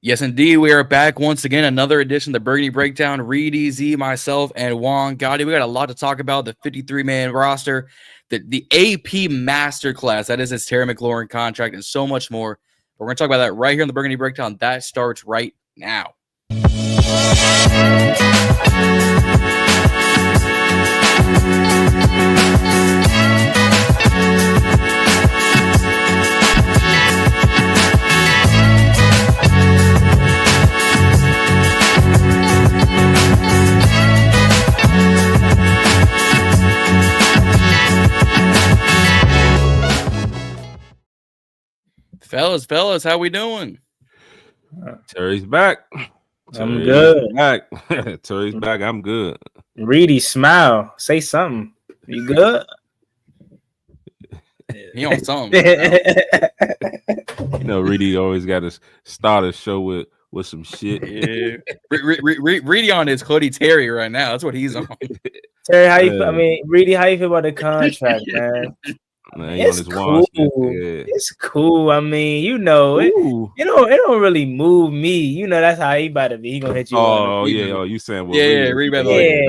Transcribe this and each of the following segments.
Yes, indeed. We are back once again. Another edition of the Burgundy Breakdown. Reedie Zee, myself, and Juan Gotti. We got a lot to talk about. The 53-man roster, the AP Masterclass. That is his Terry McLaurin contract, and so much more. But we're going to talk about that right here in the Burgundy Breakdown. That starts right now. Fellas, how we doing? Terry's back. I'm good. Back. Terry's back. I'm good. Reedie, smile. Say something. You good? He on something. Reedie always got to start a show with some shit. Yeah. Reedie on his hoodie Terry right now. That's what he's on. Terry, how you? Reedie, how you feel about the contract, man? It's cool. Yeah. It's cool. I mean, it don't really move me. That's how he about to be. He gonna hit you. You saying Reed about I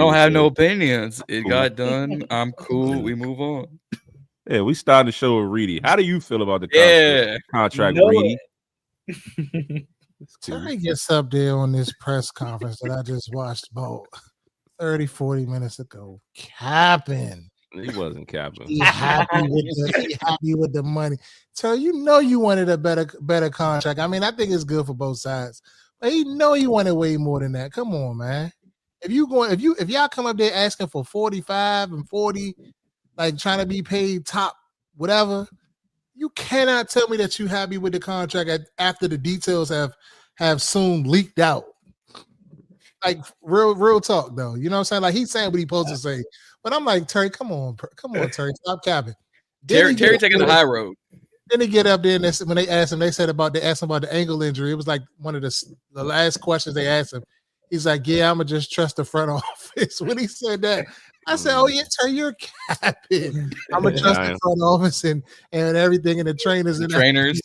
don't have no opinions. It got done. I'm cool. We move on. Yeah, we started the show with Reedie. How do you feel about the contract, Reedie? Terry gets up there on this press conference that I just watched about 30-40 minutes ago, capping. He wasn't capping. He happy with the money. So you wanted a better contract. I mean, I think it's good for both sides. But you wanted way more than that. Come on, man. If y'all come up there asking for 45 and 40, like trying to be paid top whatever, you cannot tell me that you happy with the contract after the details have soon leaked out. Like real talk though. You know what I'm saying? Like he's saying what he's supposed to say. But I'm like, Terry, come on, Terry, stop capping. Terry taking the high road. Then he get up there and when they asked him, they asked him about the ankle injury. It was like one of the last questions they asked him. He's like, yeah, I'm gonna just trust the front office. When he said that, I said, oh yeah, Terry, you're capping. I'm gonna trust the front office and everything and the trainers and trainers.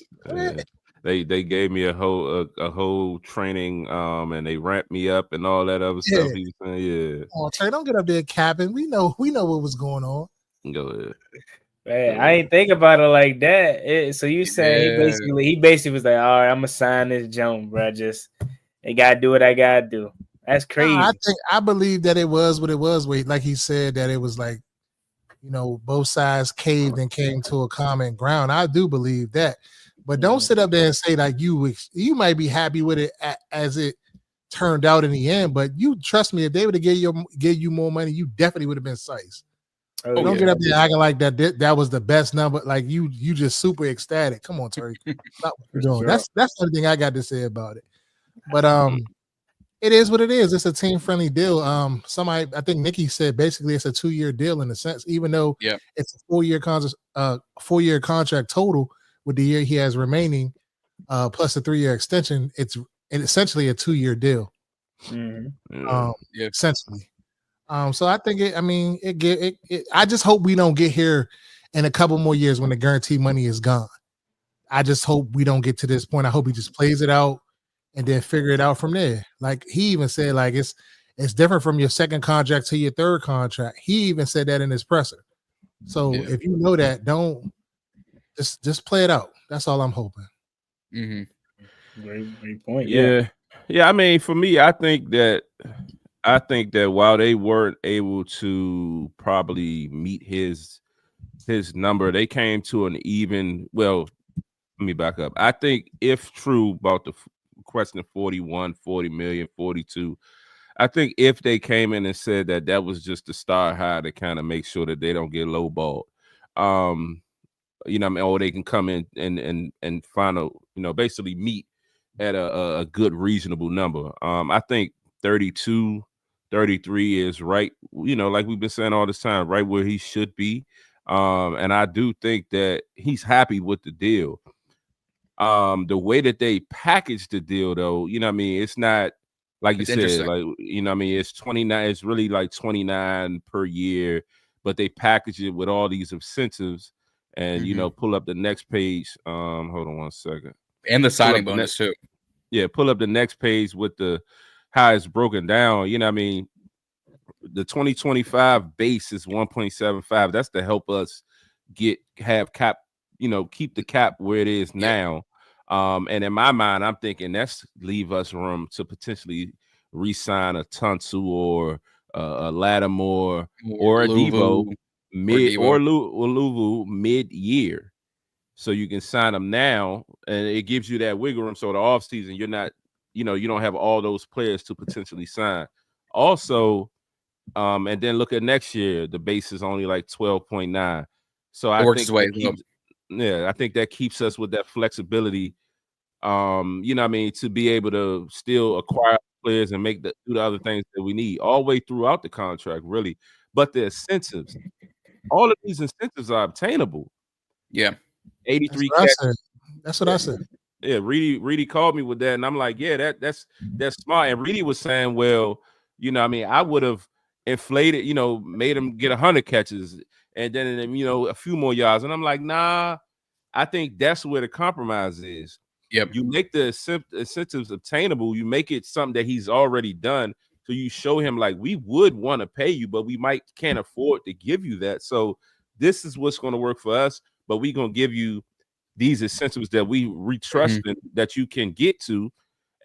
They gave me a whole training and they ramped me up and all that other stuff. He was saying, Oh, Terry, don't get up there capping. We know what was going on. Go ahead. Man, I ain't think about it like that. So you saying he basically was like, all right, I'm gonna sign this jump, bro. Just they gotta do what I gotta do. That's crazy. I believe that it was what it was. Like he said that it was like, both sides caved and came to a common ground. I do believe that. But don't sit up there and say like you might be happy with it as it turned out in the end. But you trust me, if they would have gave you more money, you definitely would have been sized. Don't get up there acting like that was the best number. Like you just super ecstatic. Come on, Terry. Stop what you're doing. Sure. That's the only thing I got to say about it. But it is what it is. It's a team friendly deal. I think Nikki said basically it's a 2-year deal in a sense, even though it's a 4-year contract total. With the year he has remaining, plus a 3-year extension, it's essentially a 2-year deal. Essentially. So I think I just hope we don't get here in a couple more years when the guaranteed money is gone. I just hope we don't get to this point. I hope he just plays it out and then figure it out from there. Like he even said, like it's different from your second contract to your third contract. He even said that in his presser. So if you know that, don't. Just play it out. That's all I'm hoping. Mm-hmm. Great point. Yeah. I mean, for me, I think that while they weren't able to probably meet his number, they came to an even. Well, let me back up. I think if true about the question of 41, 40 million, 42, I think if they came in and said that was just the star high to kind of make sure that they don't get lowballed. Or they can come in and find basically meet at a good, reasonable number. I think 32, 33 is right, like we've been saying all this time, right where he should be. And I do think that he's happy with the deal. The way that they package the deal, though, it's not like you said, like, it's 29, it's really like 29 per year, but they package it with all these incentives. And pull up the next page. Hold on one second. And the signing bonus too. pull up the next page with the how it's broken down. You know what I mean? The 2025 base is 1.75. That's to help us have cap, keep the cap where it is now. And in my mind, I'm thinking that's leave us room to potentially re-sign a Tunsil or a Lattimore or a Debo Luvu mid-year. So you can sign them now, and it gives you that wiggle room. So the offseason, you're not, you don't have all those players to potentially sign. Also, and then look at next year, the base is only like 12.9. So I think I think that keeps us with that flexibility. To be able to still acquire players and do the other things that we need all the way throughout the contract, really. But the incentives, all of these incentives are obtainable. Yeah. 83 That's what I said. Yeah, Reedie called me with that, and I'm like, yeah, that's smart. And Reedie was saying, well, I would have inflated, made him get 100 catches and then a few more yards. And I'm like, nah, I think that's where the compromise is. Yep. You make the incentives obtainable. You make it something that he's already done. So you show him like, we would want to pay you, but we can't afford to give you that. So this is what's going to work for us, but we're going to give you these incentives that we trust in, that you can get to.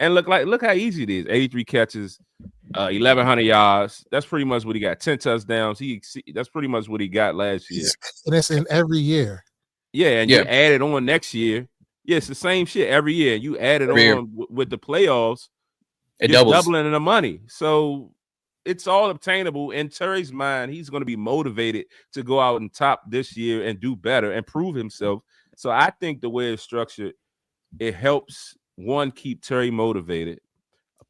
And look how easy it is. 83 catches, 1,100 yards. That's pretty much what he got. 10 touchdowns. That's pretty much what he got last year. And it's in every year. Yeah, and you add it on next year. Yeah, it's the same shit every year. You add it on with the playoffs, it doubles. Doubling the money. So it's all obtainable. In Terry's mind, he's going to be motivated to go out and top this year and do better and prove himself. So I think the way it's structured, it helps one keep Terry motivated,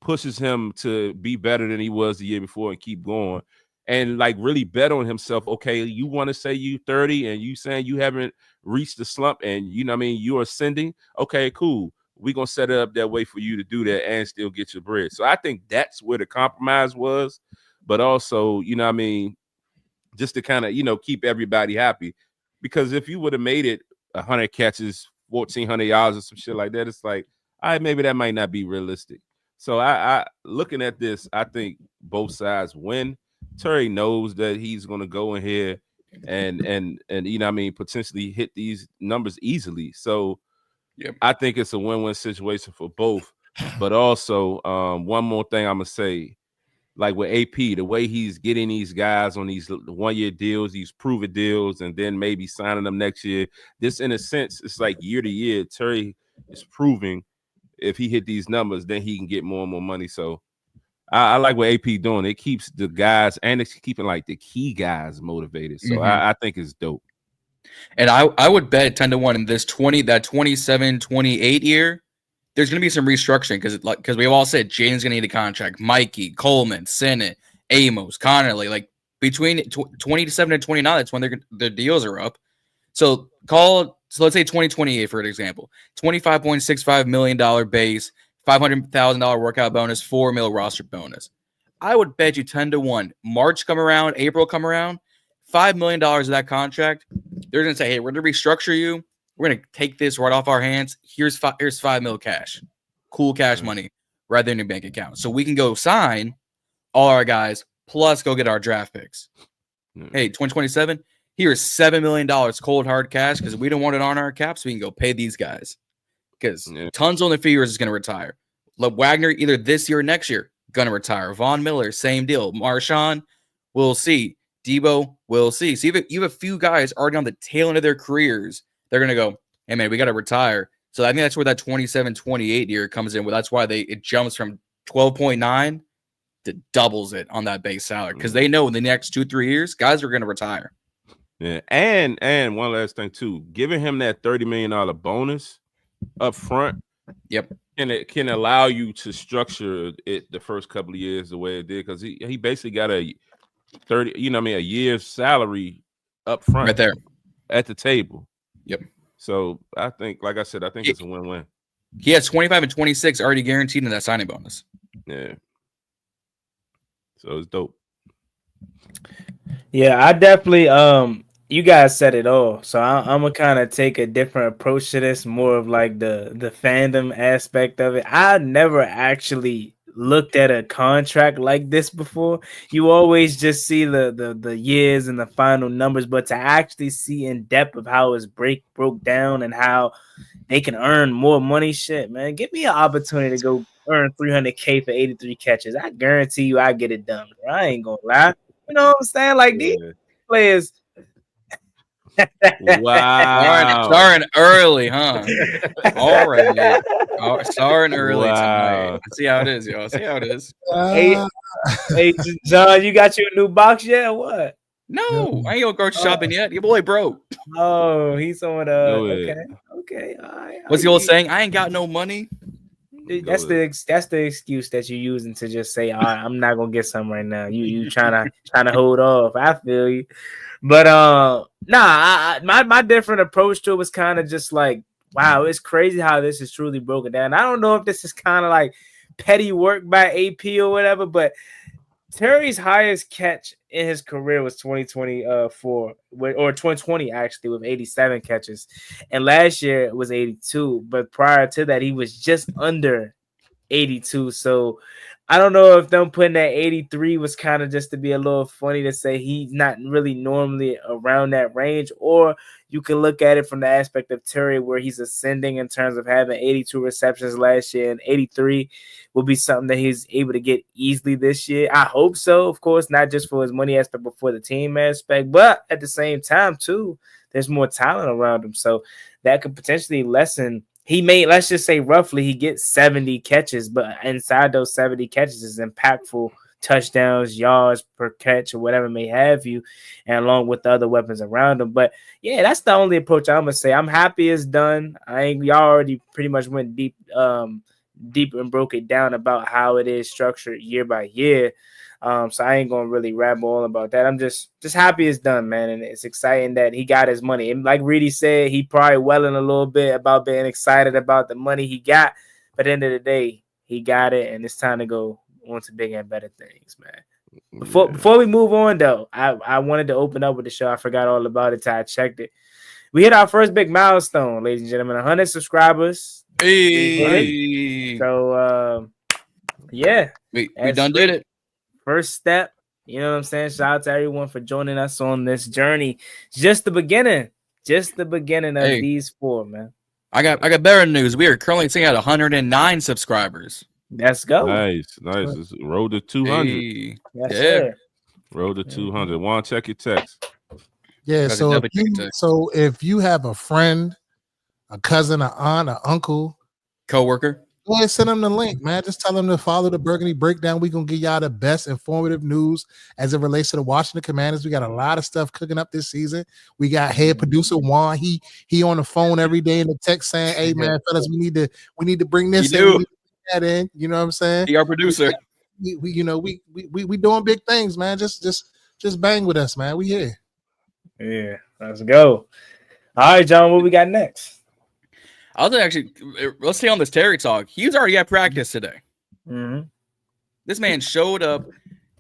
pushes him to be better than he was the year before and keep going, and like really bet on himself. Okay, you want to say you 30 and you saying you haven't reached the slump and you're ascending. Okay, cool. We're gonna set it up that way for you to do that and still get your bread. So I think that's where the compromise was, but also, just to kind of, keep everybody happy. Because if you would have made it 100 catches, 1,400 yards or some shit like that, it's like, all right, maybe that might not be realistic. So I looking at this, I think both sides win. Terry knows that he's going to go in here and potentially hit these numbers easily. So I think it's a win-win situation for both. But also, one more thing I'm going to say, like with AP, the way he's getting these guys on these one-year deals, these proven deals, and then maybe signing them next year. This, in a sense, it's like year to year, Terry is proving if he hit these numbers, then he can get more and more money. So I like what AP doing. It keeps the guys and it's keeping like the key guys motivated. So I think it's dope. And I would bet 10-1 in this 27-28 year, there's going to be some restructuring because we've all said Jaden's going to need a contract. Mikey, Coleman, Sennett, Amos, Connerly, like between 27 and 29, that's when their deals are up. So let's say 2028 for an example, $25.65 million base, $500,000 workout bonus, $4 million roster bonus. I would bet you 10-1. March come around, April come around, $5 million of that contract. They're going to say, hey, we're going to restructure you. We're going to take this right off our hands. Here's $5 million cash, cool cash money, right there in your bank account. So we can go sign all our guys, plus go get our draft picks. Hey, 2027, here's $7 million cold hard cash because we don't want it on our cap, so we can go pay these guys. Because tons on the figures is going to retire. Wagner, either this year or next year, going to retire. Von Miller, same deal. Marshawn, we'll see. Debo, we'll see. So you have a few guys already on the tail end of their careers. They're going to go, hey, man, we got to retire. So I think that's where that 27-28 year comes in. Well, that's why it jumps from 12.9 to doubles it on that base salary because they know in the next 2-3 years, guys are going to retire. Yeah, and one last thing, too. Giving him that $30 million bonus up front, and it can allow you to structure it the first couple of years the way it did because he basically got a year's salary up front right there at the table. Yep. So I think, like I said, I think it's a win-win. He has 25 and 26 already guaranteed in that signing bonus. Yeah. So it's dope. Yeah, I definitely You guys said it all, so I'm gonna kind of take a different approach to this, more of like the fandom aspect of it. I never actually looked at a contract like this before. You always just see the years and the final numbers, but to actually see in depth of how it's broke down and how they can earn more money, shit, man. Give me an opportunity to go earn $300K for 83 catches. I guarantee you, I get it done. Bro. I ain't gonna lie. You know what I'm saying? Like these players. Wow. Starting early, huh? Already. Starting early tonight. Let's see how it is, y'all. See how it is. Hey, John, you got your new box yet or what? No, I ain't gonna go shopping yet. Your boy broke. Oh, he's on okay. All right. What's the old saying? I ain't got no money. That's the excuse that you're using to just say, all right, I'm not gonna get some right now. You trying to hold off. I feel you. But my different approach to it was kind of just like, wow, it's crazy how this is truly broken down. I don't know if this is kind of like petty work by AP or whatever, but Terry's highest catch in his career was 2024 or 2020 actually, with 87 catches, and last year it was 82. But prior to that, he was just under 82. So I don't know if them putting that 83 was kind of just to be a little funny to say he's not really normally around that range, or you can look at it from the aspect of Terry where he's ascending in terms of having 82 receptions last year, and 83 will be something that he's able to get easily this year. I hope so, of course, not just for his money aspect, but for the team aspect. But at the same time, too, there's more talent around him. So that could potentially lessen. He may, let's just say roughly, he gets 70 catches, but inside those 70 catches is impactful touchdowns, yards per catch, or whatever may have you, and along with the other weapons around him. But yeah, that's the only approach I'm gonna say. I'm happy it's done. Y'all already pretty much went deep and broke it down about how it is structured year by year. So I ain't gonna really rabble all about that. I'm just happy it's done, man, and it's exciting that he got his money. And like Reedie said, he probably welling a little bit about being excited about the money he got, but at the end of the day, he got it, and it's time to go on to bigger and better things, man. Before we move on, though, I wanted to open up with the show. I forgot all about it till I checked it. We hit our first big milestone, ladies and gentlemen, 100 subscribers. Hey. So yeah, we done did it. First step, you know what I'm saying? Shout out to everyone for joining us on this journey. Just the beginning of these four, man. I got better news. We are currently sitting at 109 subscribers. Let's go. Nice. Road to 200. Hey. Yes, sir. Road to 200. Juan, check your text. Yeah. So if you have a friend, a cousin, an aunt, an uncle, coworker, go ahead, send them the link, man. Just tell them to follow the Burgundy Breakdown. We're going to give y'all the best informative news as it relates to the Washington Commanders. We got a lot of stuff cooking up this season. We got head producer Juan. He on the phone every day in the text saying, hey, man, fellas, we need to bring this in. We need to bring that in. You know what I'm saying? He our producer. We doing big things, man. Just bang with us, man. We here. Yeah, let's go. All right, John, what we got next? Let's stay on this Terry talk. He was already at practice today. Mm-hmm. This man showed up.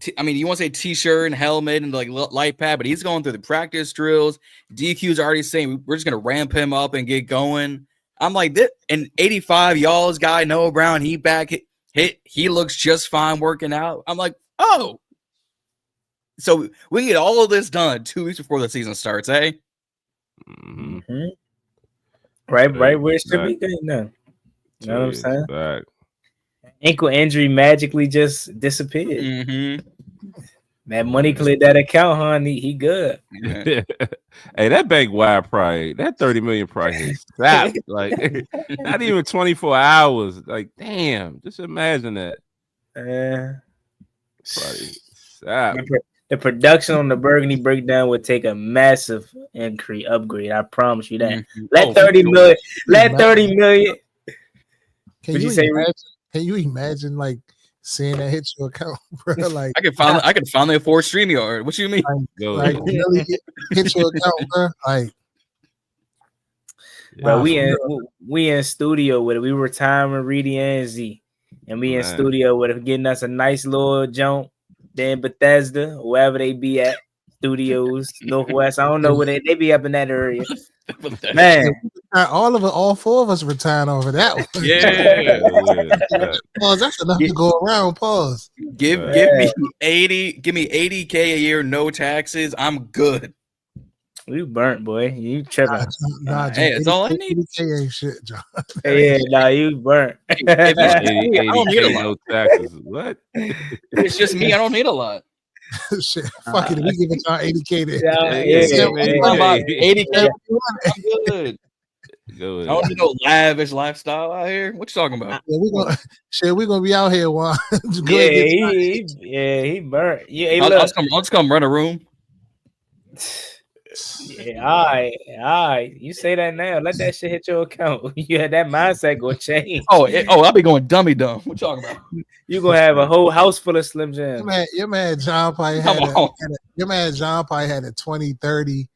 You want to say t-shirt and helmet and like light pad, but he's going through the practice drills. DQ's already saying we're just gonna ramp him up and get going. I'm like, this an 85 y'all's guy, Noah Brown. He back hit. He looks just fine working out. I'm like, oh, so we can get all of this done 2 weeks before the season starts, eh? Mm-hmm. Right where it should be good now. You know what I'm saying? Back. Ankle injury magically just disappeared. Mm-hmm. That money cleared that account, huh? He good. Yeah. Hey, that bank wide probably, that 30 million probably stopped. Like not even 24 hours. Like, damn, just imagine that. Probably stopped. The production on the Burgundy Breakdown would take a massive upgrade. I promise you that. Mm-hmm. Let 30 million. Let 30 million. Can you imagine like seeing that hit your account, bro? Like I can finally afford StreamYard. What you mean? Like really hit your account, bro? Like, bro, we in studio with it. We were timing Reedie and Zee, and we in studio with it, getting us a nice little jump. Then Bethesda, wherever they be at, Studios, Northwest. I don't know where they be up in that area. Man, all four of us retiring over that one. Yeah. Pause. That's enough to go around. Pause. Give me 80. Give me 80K a year, no taxes. I'm good. You burnt, boy. You tripping. Nah, hey, that's all I need. 80K ain't shit, John. Yeah, nah, you burnt. If it's me, I don't need a lot. No taxes. What? It's just me. I don't need a lot. Shit, fuck it. We give it our 80K then. Yeah, 80K. I'm good. Go ahead. I don't need no lavish lifestyle out here. What you talking about? Yeah, we're gonna be out here, Juan. He burnt. Yeah, I'll just come rent a room. Yeah, all right. You say that now. Let that shit hit your account. You had that mindset go change. I'll be going dummy dumb. What you talking about? You gonna have a whole house full of Slim Jims. Your man John probably had a 2030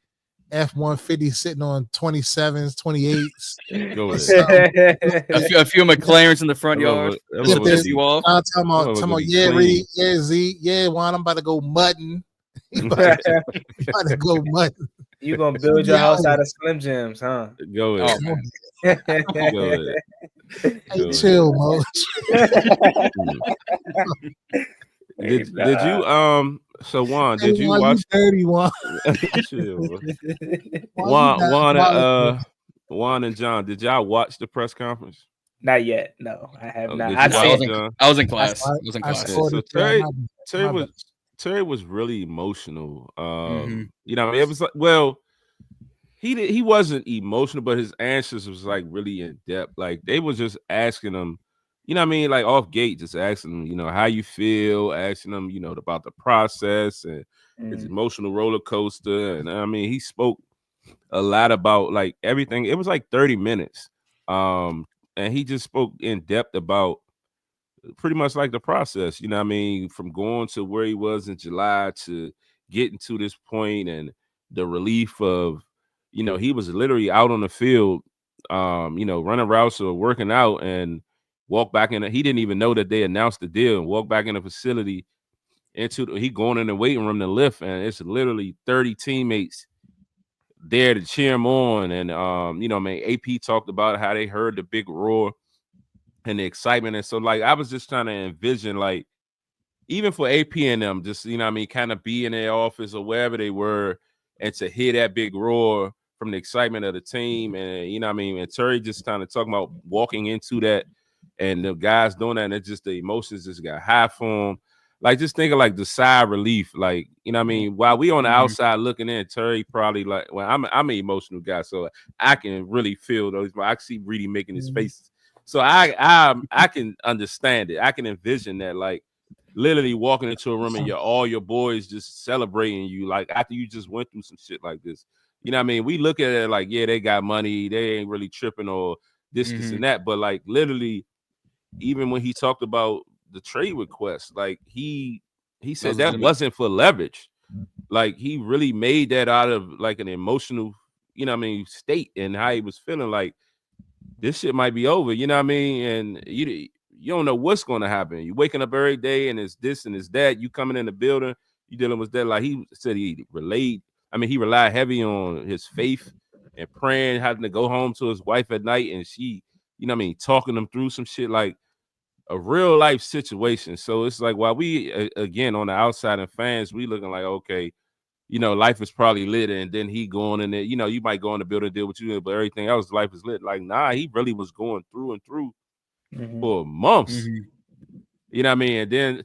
F-150 sitting on 27s, 28s. Go ahead. a few McLarens in the front yard. Piss you off. I'm talking about Reedie, Zee, Juan. I'm about to go mudding. About to go mudding. You gonna build your house out of Slim Jims, huh? Go ahead. Go ahead. Hey, chill, Mo. Did you so Juan, did you watch 31? Juan and John, did y'all watch the press conference? Not yet. No, I have not. I was in class. So Terry was really emotional. You know, it was like, well, he wasn't emotional, but his answers was like really in depth. Like they was just asking him, you know what I mean, like off gate, just asking him, you know, how you feel, asking him, you know, about the process and his emotional roller coaster. And I mean, he spoke a lot about like everything. It was like 30 minutes. And he just spoke in depth about pretty much like the process, you know what I mean, from going to where he was in July to getting to this point and the relief of, you know, he was literally out on the field, you know, running routes or working out and walk back in. He didn't even know that they announced the deal and walk back in the facility he going in the waiting room to lift, and it's literally 30 teammates there to cheer him on. And, you know, man, AP talked about how they heard the big roar and the excitement. And so, like, I was just trying to envision, like, even for AP and them, just, you know what I mean, kind of be in their office or wherever they were and to hear that big roar from the excitement of the team. And, you know what I mean, and Terry just kind of talking about walking into that and the guys doing that, and it's just the emotions just got high for him. Like, just think of like the sigh of relief, like, you know what I mean, while we on the outside looking in, Terry probably like, well, I'm an emotional guy, so I can really feel those. I see Reedie making his faces, so I can understand it. I can envision that, like, literally walking into a room and all your boys just celebrating you, like, after you just went through some shit like this. You know what I mean? We look at it like, yeah, they got money, they ain't really tripping or this and that, but like literally, even when he talked about the trade request, like he said that wasn't for leverage. Like, he really made that out of like an emotional, you know what I mean, state, and how he was feeling like this shit might be over, you know what I mean? And you don't know what's going to happen. You waking up every day and it's this and it's that. You coming in the building, you dealing with that. Like he said, he relied heavy on his faith and praying, having to go home to his wife at night, and she, you know what I mean, talking them through some shit, like a real life situation. So it's like, while we, again, on the outside and fans, we looking like, okay, you know, life is probably lit, and then he going in there, you know, you might go in the building, deal with you, but everything else, life is lit. Like, nah, he really was going through and through for months. You know what I mean? And then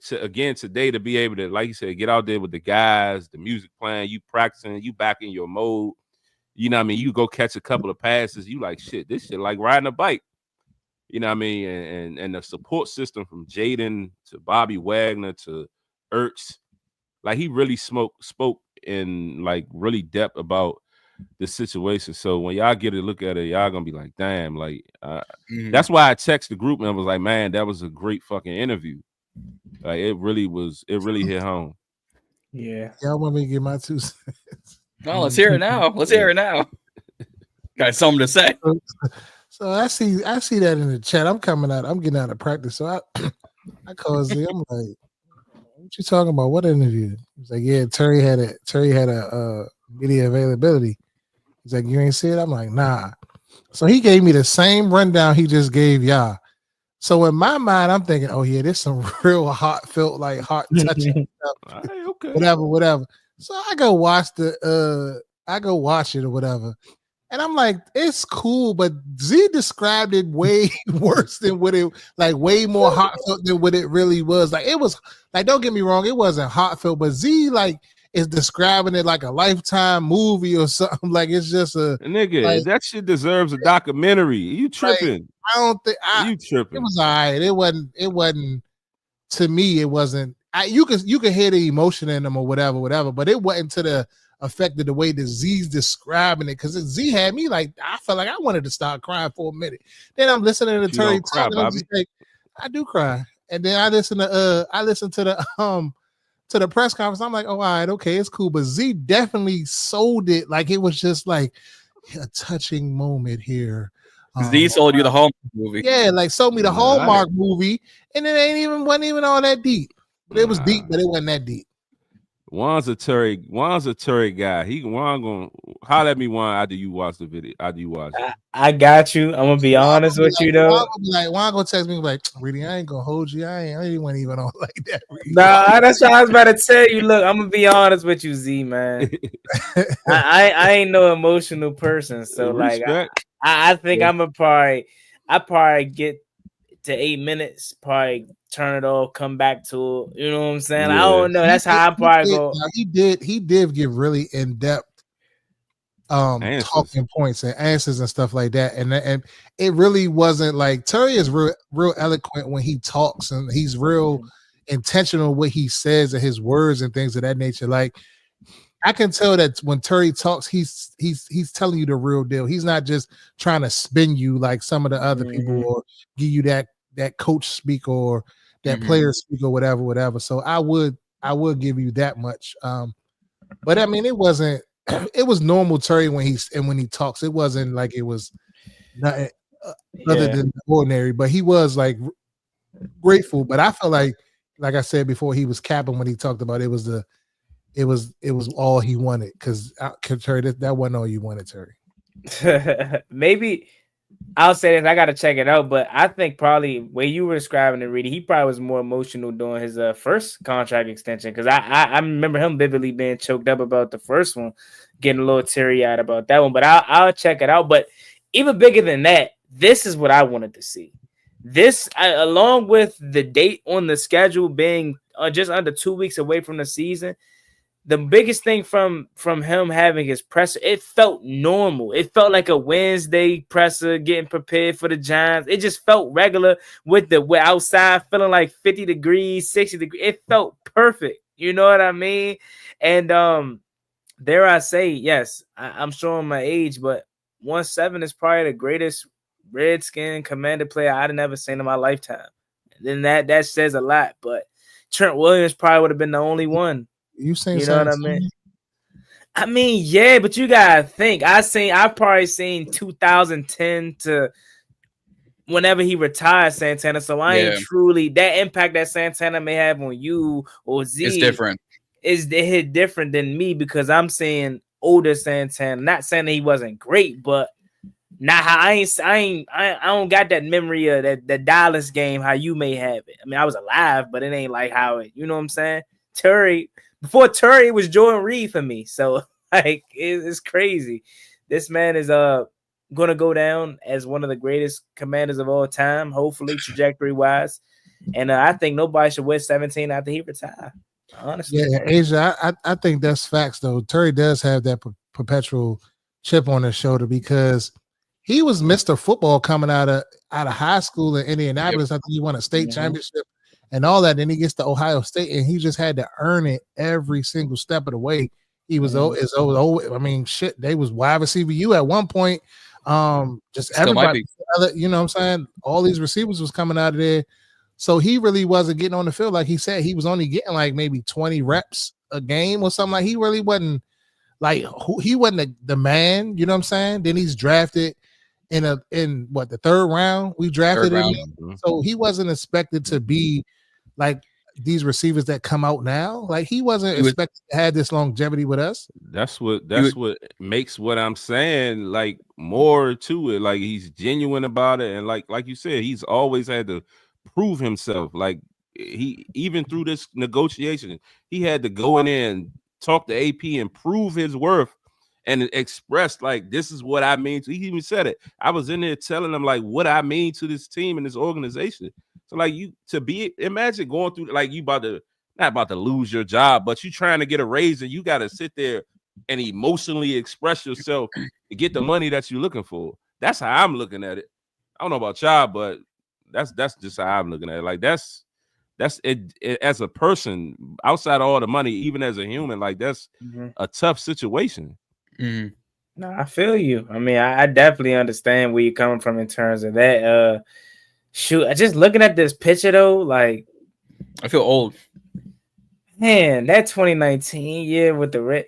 today to be able to, like you said, get out there with the guys, the music playing, you practicing, you back in your mode. You know what I mean? You go catch a couple of passes, you like, shit, this shit like riding a bike. You know what I mean? And the support system from Jaden to Bobby Wagner to Ertz, like, he really spoke in like really depth about the situation. So when y'all get a look at it, y'all gonna be like, damn, like, that's why I text the group and I was like, man, that was a great fucking interview. Like, it really hit home. Yeah. Y'all want me to get my 2 cents? No, let's hear it now. Got something to say. So I see that in the chat. I'm getting out of practice. So I call Zee. I'm like, What you talking about? What interview? He's like, yeah, Terry had a media availability. He's like, you ain't see it? I'm like, nah. So he gave me the same rundown he just gave y'all. So in my mind, I'm thinking, oh yeah, there's some real heartfelt, like heart touching stuff. Right, okay. Whatever. So I go watch it or whatever. And I'm like, it's cool, but Z described it way worse than what it, like way more heartfelt than what it really was. Like it was, like, don't get me wrong, it wasn't heartfelt, but Z like is describing it like a Lifetime movie or something. Like it's just a nigga. Like, that shit deserves a documentary. You tripping? Like, I don't think you tripping. It was all right. It wasn't. To me, it wasn't. You could hear the emotion in them or whatever, but it wasn't to the effect of the way that Z's describing it, because Z had me like, I felt like I wanted to start crying for a minute. Then I'm listening to Terry talk, and I'm just like, I do cry. And then I listen to the press conference. I'm like, oh, all right, okay, it's cool. But Z definitely sold it like it was just like a touching moment here. Z sold you the Hallmark movie. Yeah, like sold me the Hallmark movie, and it wasn't even all that deep. But it was deep, but it wasn't that deep. Juan's a Terry guy. Juan gonna holler at me, Juan, after you watch the video. After you watch it. I got you. I'm gonna be honest with you though. Juan gonna text me like, Reedie, I ain't gonna hold you. I ain't even on like that. Nah, that's what I was about to tell you. Look, I'm gonna be honest with you, Z, man. I ain't no emotional person, so like I think I probably get to 8 minutes, probably turn it off, come back to it. You know what I'm saying? Yeah. I don't know. That's how I probably go. He did give really in-depth talking points and answers and stuff like that. And it really wasn't like, Terry is real eloquent when he talks, and he's real intentional what he says and his words and things of that nature. Like, I can tell that when Terry talks, he's telling you the real deal. He's not just trying to spin you like some of the other people, or give you that coach speak or that player speak or whatever. So I would give you that much. But I mean, it wasn't. It was normal Terry when he talks. It wasn't like it was nothing other than ordinary. But he was like grateful. But I felt like I said before, he was capping when he talked about it was all he wanted, because Terry, that wasn't all you wanted, Terry. Maybe I'll say this, I gotta check it out, but I think probably where you were describing it, Reedie, he probably was more emotional during his first contract extension, because I remember him vividly being choked up about the first one, getting a little teary-eyed about that one. But I'll check it out. But even bigger than that, this is what I wanted to see. This, along with the date on the schedule being just under 2 weeks away from the season, the biggest thing from him having his presser, it felt normal. It felt like a Wednesday presser getting prepared for the Giants. It just felt regular with outside feeling like 50 degrees, 60 degrees. It felt perfect. You know what I mean? And dare I say, yes, I'm showing my age, but 1-7 is probably the greatest Redskin Commander player I'd never seen in my lifetime. And then that says a lot. But Trent Williams probably would have been the only one. You know what I mean? I mean, yeah, but you gotta think. I've probably seen 2010 to whenever he retired Santana. So I ain't truly that impact that Santana may have on you or Z. It's different. It hit different than me, because I'm saying older Santana. Not saying that he wasn't great, but not how I don't got that memory of that Dallas game how you may have it. I mean, I was alive, but it ain't like how it. You know what I'm saying? Before Terry, it was Jordan Reed for me. So like it's crazy. This man is gonna go down as one of the greatest commanders of all time, hopefully trajectory wise. And I think nobody should wear 17 after he retire. Honestly, yeah, Asia, I think that's facts though. Terry does have that perpetual chip on his shoulder, because he was Mr. Football coming out of high school in Indianapolis. I think he won a state championship and all that. Then he gets to Ohio State, and he just had to earn it every single step of the way. He was I mean, shit, they was wide receiver U at one point. Just everybody, you know what I'm saying? All these receivers was coming out of there. So he really wasn't getting on the field. Like he said, he was only getting like maybe 20 reps a game or something. Like he really wasn't like, he wasn't the man, you know what I'm saying? Then he's drafted in the third round. We drafted him. So he wasn't expected to be like these receivers that come out now. Like he wasn't expected to have this longevity with us. That's what makes what I'm saying like more to it. Like he's genuine about it, and like you said, he's always had to prove himself. Like he even through this negotiation, he had to go in there and talk to AP and prove his worth and express like this is what I mean. He even said it. I was in there telling him like what I mean to this team and this organization. So like imagine going through like you not about to lose your job, but you trying to get a raise and you got to sit there and emotionally express yourself to get the money that you're looking for. That's how I'm looking at it. I don't know about y'all, but that's just how I'm looking at it. Like that's it as a person outside of all the money, even as a human, like that's a tough situation. No, I feel you. I mean, I definitely understand where you're coming from in terms of that. Shoot, just looking at this picture though, like I feel old. Man, that 2019 year with the red,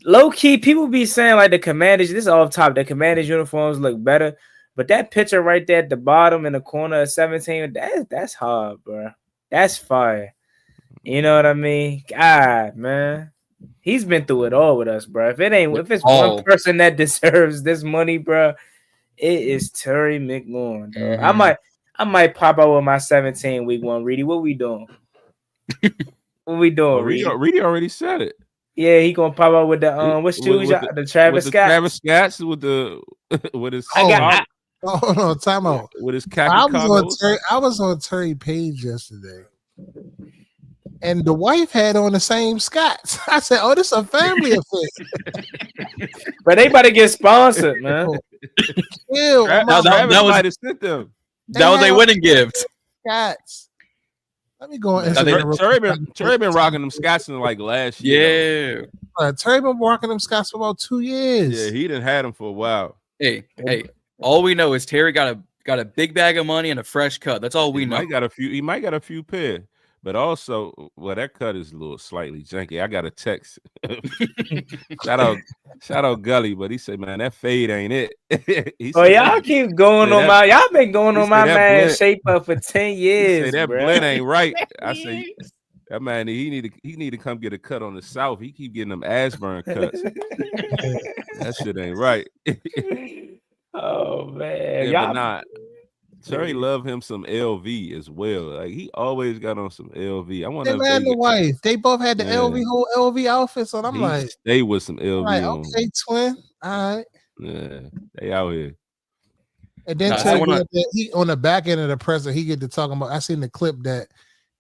low key, people be saying like the Commanders. This is off top. The Commanders uniforms look better, but that picture right there at the bottom in the corner of 17, that's hard, bro. That's fire. You know what I mean? God, man, he's been through it all with us, bro. If it's one person that deserves this money, bro, it is Terry McLaurin. I might pop out with my 17 week one. Reedie, what we doing? What we doing? Reedie already said it. Yeah, he gonna pop out with the what shoes? The Travis Scott. Travis Scott's with his. Hold on, time out. With his khaki I was on Terry page yesterday, and the wife had on the same Scotts. I said, "Oh, this is a family affair." But they about to get sponsored, man. That was a winning gift. Scotts. Let me go on. Terry been rocking them Scotts in like last year. Yeah, Terry been rocking them Scotts for about 2 years. Yeah, he done had them for a while. Hey, all we know is Terry got a big bag of money and a fresh cut. That's all we know. He might got a few pair, but also, well, that cut is a little slightly janky. I got a text. Shout out Gully, but he said, "Man, that fade ain't it." Y'all keep going on my. Y'all been going on my man shape up for 10 years. That blend ain't right. I say that man, he need to come get a cut on the South. He keep getting them Ashburn cuts. That shit ain't right. Oh man, yeah, but not. Terry love him some LV as well. Like he always got on some LV. I want to. They had the wife. They both had the whole LV outfits on. I'm like, stay with some LV. Like, okay, twin. All right. Yeah, they out here. And then he on the back end of the presser, he get to talking about. I seen the clip that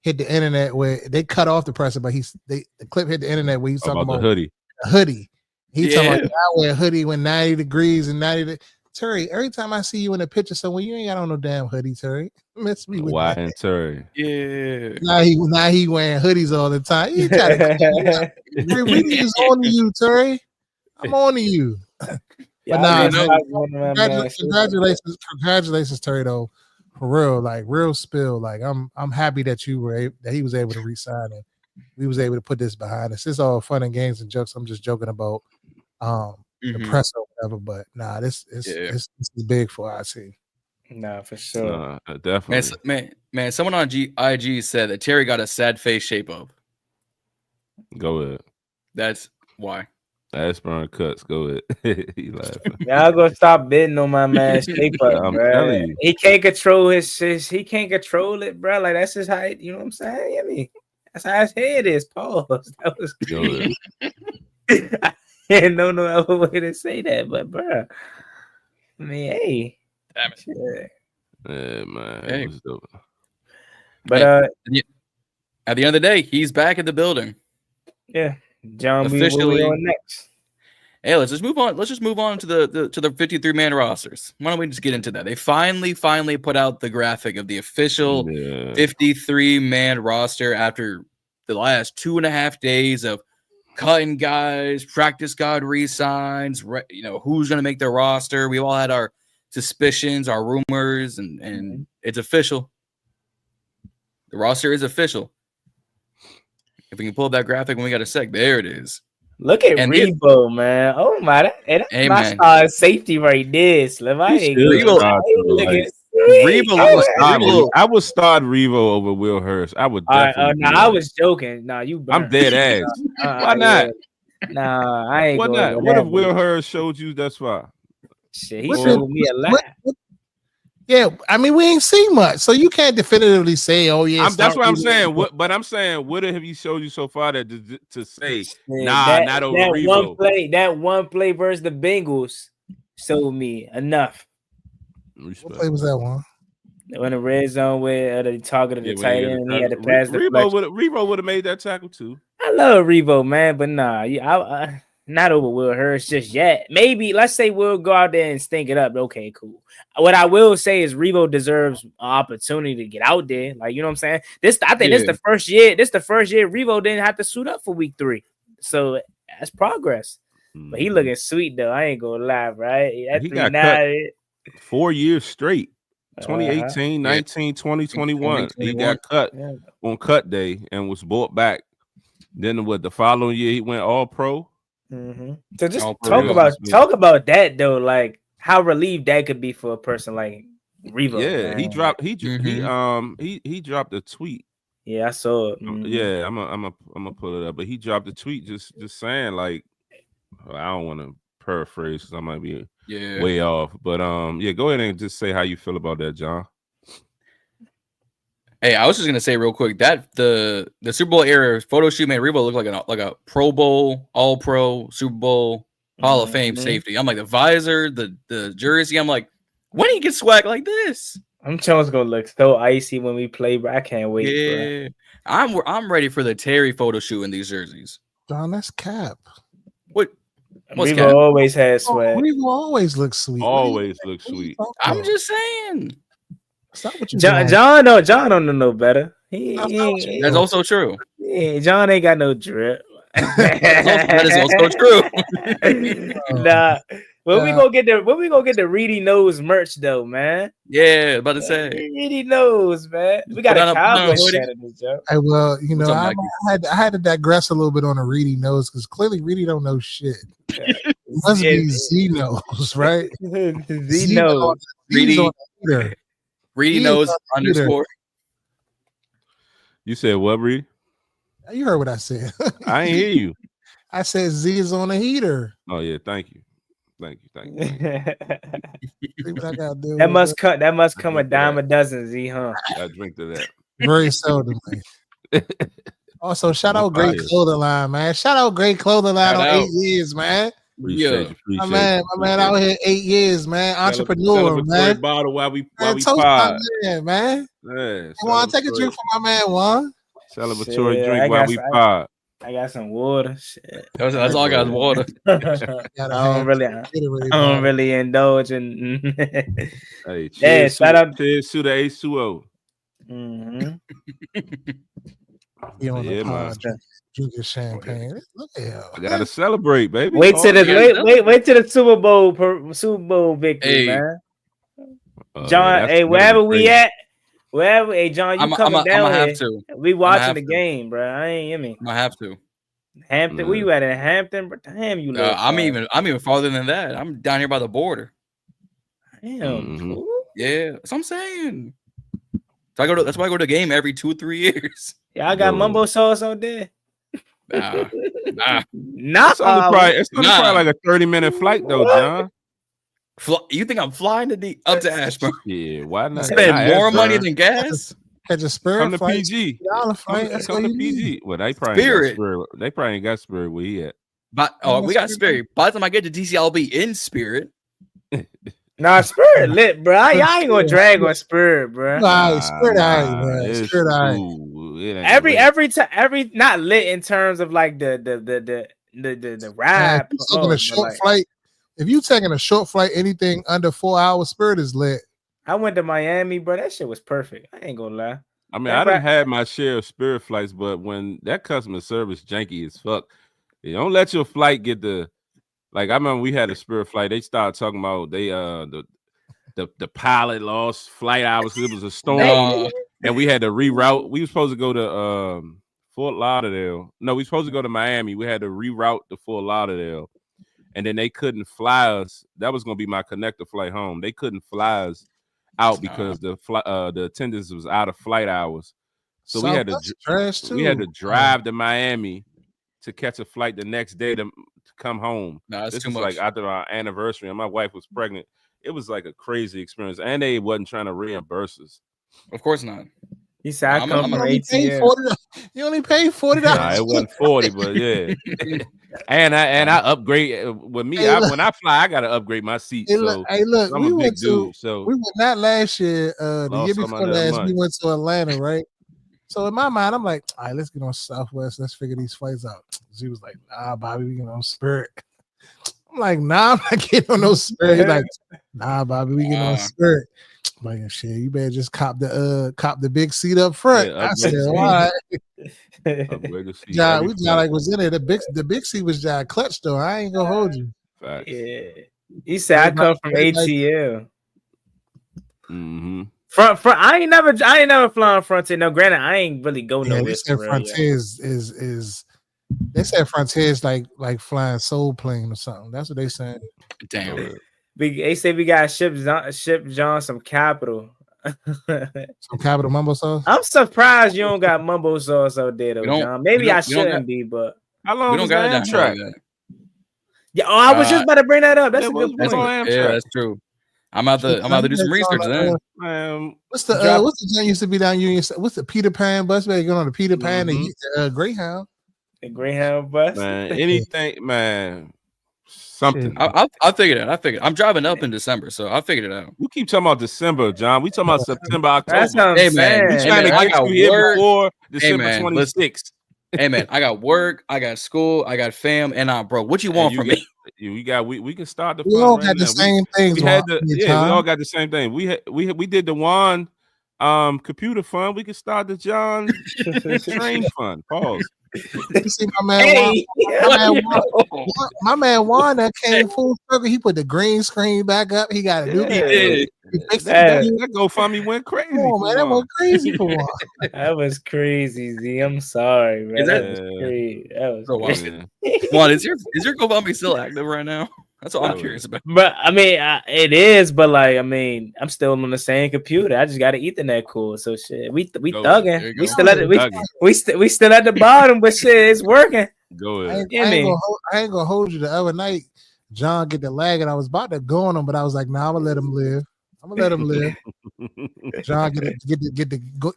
hit the internet where they cut off the presser, but the clip hit the internet where he's talking about the hoodie. The hoodie. He talking about I wear a hoodie when 90 degrees and 90. Terry, every time I see you in a picture somewhere, you ain't got on no damn hoodie, Terry. Miss me with Why that. And Terry? Yeah. Now he wearing hoodies all the time. You gotta Reedie is on to you, Terry. I'm on to you. But congratulations, Terry, though. For real, like real spill. Like I'm happy that he was able to resign and we was able to put this behind us. It's all fun and games and jokes. I'm just joking about the press or whatever, but nah, this is big for our team. Nah, for sure. Definitely. Man, someone on IG said that Terry got a sad face shape up. Go ahead. That's why. Ashburn cuts. Go ahead. He laughing. Y'all gonna stop bidding on my man shape up, I'm bro. telling you. He can't control he can't control it, bro. Like that's just how you know what I'm saying? I mean, that's how his head is. Pause. That was crazy. No other way to say that, but bro, I mean, hey, damn it, yeah, man, hey. But at the end of the day, he's back in the building. Yeah, John, officially. We on next. Hey, let's just move on. Let's just move on to the 53-man rosters. Why don't we just get into that? They finally put out the graphic of the official 53-man roster after the last 2.5 days of cutting guys, practice squad re-signs, who's going to make the roster. We all had our suspicions, our rumors, and it's official. The roster is official. If we can pull up that graphic when we got a sec, there it is. Look at Rebo, man. Oh my, that's my star safety right there, Slim. I would start Revo over Will Hurst. I would definitely. I was joking. Nah, you. I'm dead ass. Why not? Nah, I ain't. Why going not? What if Will Hurst showed you that's why? Shit, he showed me a lot. Yeah, I mean, we ain't seen much, so you can't definitively say, "Oh yeah." That's what I'm saying. But I'm saying, what have he showed you so far that to say, not over Revo? That one play versus the Bengals showed me enough. What play was that one? In the red zone where they targeted the tight end and he had to pass the Revo would have made that tackle too. I love Revo, man, but nah, I not over Will Hurst just yet. Maybe let's say we'll go out there and stink it up. Okay, cool. What I will say is Revo deserves an opportunity to get out there. Like, you know what I'm saying? This is the first year. This the first year Revo didn't have to suit up for week 3. So that's progress. But he looking sweet though. I ain't gonna lie, right? He got cut 4 years straight. 2018, 19, 20, 21. He got cut on cut day and was brought back. Then the following year he went all pro. So just talk about that though, like how relieved that could be for a person like Revo. Yeah, man. he dropped a tweet. Yeah, I saw it. Yeah, I'm gonna pull it up. But he dropped a tweet just saying like, I don't want to paraphrase because I might be way off. But go ahead and just say how you feel about that, John. Hey, I was just gonna say real quick that the Super Bowl era photo shoot made Revo look like a Pro Bowl, All Pro, Super Bowl, Hall of Fame safety. I'm like the visor, the jersey. I'm like, when do you get swag like this? I'm sure it's gonna look so icy when we play, bro. I can't wait. Yeah, bro. I'm ready for the Terry photo shoot in these jerseys. John, that's cap. What's Revo cap? always has swag. Revo always looks sweet. Always looks sweet. I'm just saying. John don't know no better. That's also true. John ain't got no drip. that is also true. Nah. When we go get the Reedie Knows merch though, man. Yeah, about to say Reedie Knows, man. We got a cowboy shirt in this job. Well, you know, I had to digress a little bit on the Reedie Knows because clearly Reedie don't know shit. It must be Z knows, right? Z knows. Reedie knows _ You said what, Reed? You heard what I said. I ain't hear you. I said Z is on the heater. Oh yeah, thank you. That must come a dime a dozen, Z, huh? I drink to that. Very seldom. Also, shout out Great Clothing Line, man. Shout out Great Clothing Line on 8 years, man. Appreciate you. My man out here 8 years, man. Entrepreneur, man. Bottle while we pod. Man. Come on, take a drink for my man, Juan. Celebratory drink while we pod. I got some water. Shit. That's all I got is water. I don't really indulge in. Hey, cheers to the H2O. Man. Drinking champagne. Look at him. I gotta celebrate, baby. Wait till the Super Bowl victory, man. John, hey, wherever we at, hey, John, you coming down here? Have to. We watching the game, bro. I ain't hear me. I have to. Hampton, where you at in Hampton? Damn, you live. I'm even farther than that. I'm down here by the border. Damn. Yeah, that's what I'm saying. So that's why I go to the game every 2 or 3 years. Yeah, I got mumbo sauce out there. Nah. It's only probably like a 30-minute flight though, John. You think I'm flying up to Ashburn? Yeah, why not? Spend more money than gas? Catch a Spirit. Come to PG. Come to PG. Well, they probably ain't got Spirit where he at. But we got Spirit. By the time I get to DC, I'll be in Spirit. Nah, Spirit lit, bro. Y'all ain't gonna drag on Spirit, bro. Spirit, man. Spirit, every not lit in terms of like the ride. Taking a short flight. If you taking a short flight, anything under 4 hours, Spirit is lit. I went to Miami, bro. That shit was perfect. I ain't gonna lie. I mean, I done had my share of Spirit flights, but when that customer service janky as fuck, you don't let your flight get the. Like I remember we had a Spirit flight. They started talking about the pilot lost flight hours. It was a storm, and we had to reroute. We were supposed to go to Fort Lauderdale. No, we were supposed to go to Miami. We had to reroute to Fort Lauderdale, and then they couldn't fly us. That was gonna be my connector flight home. They couldn't fly us out because the attendance was out of flight hours. So we had to drive to Miami to catch a flight the next day to come home. No, this was like after our anniversary, and my wife was pregnant. It was like a crazy experience, and they wasn't trying to reimburse us. Of course not. He said, "I come from ATM." You only paid $40. Nah, it wasn't 40, but yeah. and I upgrade with me. When I fly, I gotta upgrade my seat. So look, I'm a big dude. So we went not last year. The year before last, we went to Atlanta, right? So in my mind, I'm like, all right, let's get on Southwest. Let's figure these flights out. She was like, nah, Bobby, we get on Spirit. I'm like, nah, I'm not getting on no Spirit. He's like, nah, Bobby, we get on Spirit. I'm like, shit, you better just cop the big seat up front. Yeah, I said, all right. John, we John like was in there. The big seat was John clutch though. I ain't gonna hold you. Facts. Yeah. He said I come from ATL. Mm-hmm. Front. I ain't never flown Frontier. No, granted, I ain't really go nowhere. They said Frontier is they said Frontier is like flying Soul Plane or something. That's what they saying. Damn. They say we got ship John some capital. Some capital mumbo sauce. I'm surprised you don't got mumbo sauce out there though, John. Maybe I shouldn't be, but how long is that Amtrak? Yeah, I was just about to bring that up. That's a good point. Yeah, that's true. I'm about to do some research then. What's the thing used to be down Union? What's the Peter Pan bus? Better go on the Peter Pan and Greyhound. The Greyhound bus. Man, anything, man. Something. I'll figure it out. I'm driving up in December, so I'll figure it out. We keep talking about December, John. We talking about September, October. That's what I'm saying. We trying to get you here before December 26th. Hey man, I got work, I got school, I got fam, and bro, what you want from me? We can start the. We all got the same things. We all got the same thing. We did the Juan computer fund. We can start the John train fund. Pause. You see my man Juan that came full circle. He put the green screen back up. He got a new. That GoFundMe went crazy. Oh man, that went crazy for Juan. That was crazy, Z. I'm sorry, man. That was crazy. That was crazy. Juan, is your GoFundMe still active right now? That's all I'm curious about. But I mean, it is. But like, I mean, I'm still on the same computer. I just got an Ethernet cord. So shit, we thugging. We still at we still at the bottom, but shit, it's working. Go ahead. I ain't gonna hold you. The other night, John get the lag, and I was about to go on him, but I was like, nah, I'm gonna let him live. John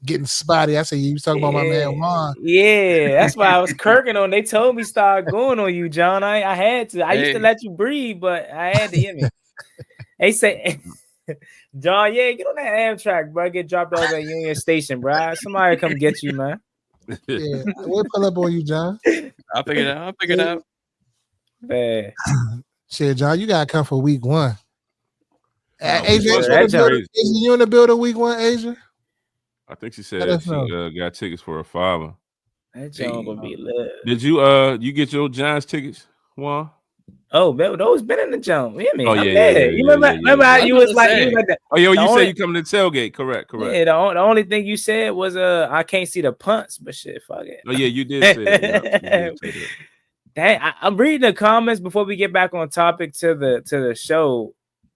getting spotty. I said, you talking about my man Juan? Yeah, that's why I was kirking on. They told me start going on you, John. I had to. I used to let you breathe, but I had to. Hear me. They say, John, get on that Amtrak, bro. Get dropped off at Union Station, bro. Somebody come get you, man. Yeah, we'll pull up on you, John. I'll figure it out. Man. Shit, John, you gotta come for week 1. Asia, you in the building week 1, Asia? I think she said she got tickets for a $5. That John gonna be lit. Did you get your Giants tickets, Juan? Oh, man, those been in the jump. You hear me? Oh yeah. You remember how you was like that? Oh yo, you said you coming to tailgate? Correct. Yeah, the only thing you said was I can't see the punts, but shit, fuck it. Oh yeah, you did say that. Dang, I'm reading the comments before we get back on topic to the show.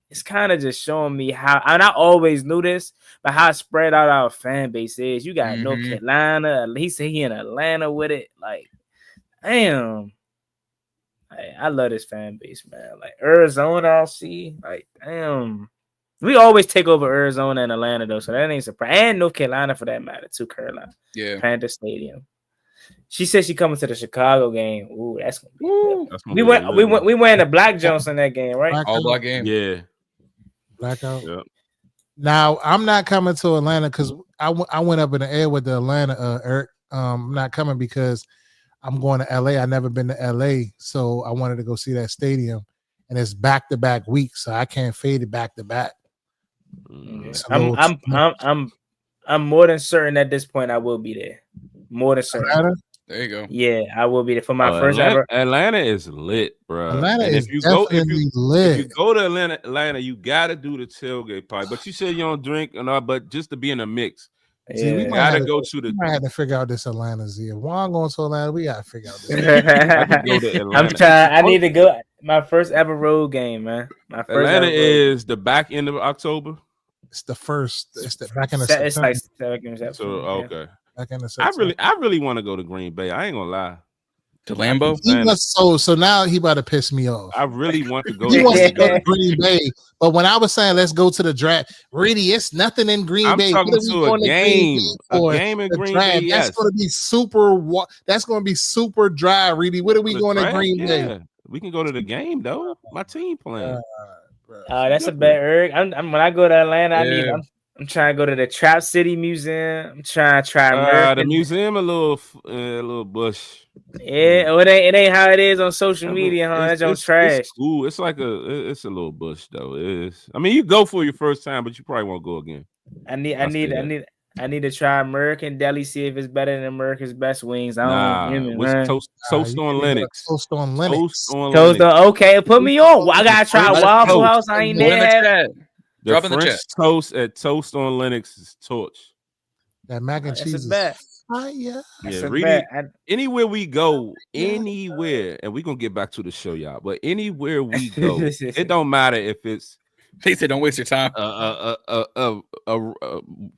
It's kind of just showing me how, and I always knew this, but how spread out our fan base is. You got North Carolina. He said he in Atlanta with it. Like, damn. I love this fan base, man. Like Arizona, I see. Like, damn. We always take over Arizona and Atlanta, though, so that ain't surprising. And North Carolina, for that matter, too, Carolina. Yeah. Panther Stadium. She said she coming to the Chicago game. Ooh, that's gonna be good. We went the Black Jones in that game, right? All black game. Yeah. Blackout. Yep. Now I'm not coming to Atlanta because I went up in the air with the Atlanta Eric. I'm not coming because I'm going to LA. I never been to LA, so I wanted to go see that stadium, and it's back-to-back weeks, so I can't fade it back-to-back. I'm more than certain at this point I will be there. More than certain. Atlanta? There you go. Yeah, I will be there for my first ever. Atlanta is lit, bro. Atlanta is lit. If you go to Atlanta, you gotta do the tailgate party. But you said you don't drink and all, but just to be in a mix. See, we gotta go to the. We might have to figure out this Atlanta Z. If Juan going to Atlanta, we gotta figure out this. I'm trying. I need to go. My first ever road game, man. My first Atlanta is the back end of October. It's the first. It's the back in the It's September. like September. So okay. Back in the September. I really want to go to Green Bay. I ain't gonna lie. To Lambeau. So now he about to piss me off. I really want to go. He wants to go to Green Bay, but when I was saying let's go to the draft, Reedie, it's nothing in Green Bay. I'm talking to a game in Green Bay. Yes. That's going to be super. That's going to be super dry, Reedie. What are we going to Green Bay? We can go to the game though. My team playing. That's a bad Eric. I'm when I go to Atlanta, I'm trying to go to the Trap City Museum. I'm trying to try the museum a little bush. Yeah, it ain't how it is on social media, huh? That's just trash. It's cool. It's like it's a little bush though. I mean, you go for your first time, but you probably won't go again. I need to try American Deli, see if it's better than America's Best Wings. I don't know. Toast on Linux. Toast on Linux. Okay, put me on. I gotta try Waffle House. I ain't there. The French toast at Toast on Linux is torch. That mac and cheese is bad. Yeah, really. Anywhere we go, anywhere, and we're gonna get back to the show, y'all. But anywhere we go, it don't matter if it's. They said, "Don't waste your time."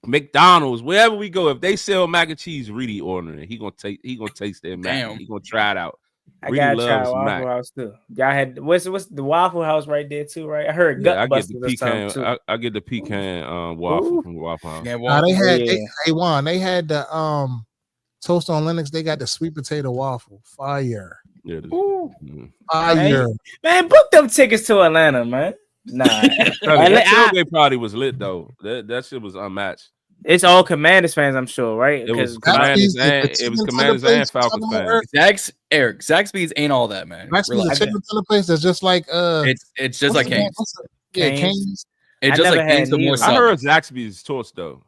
McDonald's, wherever we go, if they sell mac and cheese, Reedie ordering it. He gonna taste their mac. He gonna try it out. I gotta try Waffle House too. Y'all had what's the Waffle House right there too, right? I heard Gutbusters. I get the pecan waffle from Waffle House. Juan, they had the Toast on Linux. They got the sweet potato waffle. Fire. Yeah. Fire. Man, book them tickets to Atlanta, man. Nah. That tailgate party was lit though. That shit was unmatched. It's all Commanders fans, I'm sure, right? It was Commanders and Falcons fans. Zaxby's ain't all that, man. Zaxby's a chicken tender place that's just like it's just like Cane's. Cane's. It's just like Cane's, but more I heard Zaxby's torch though.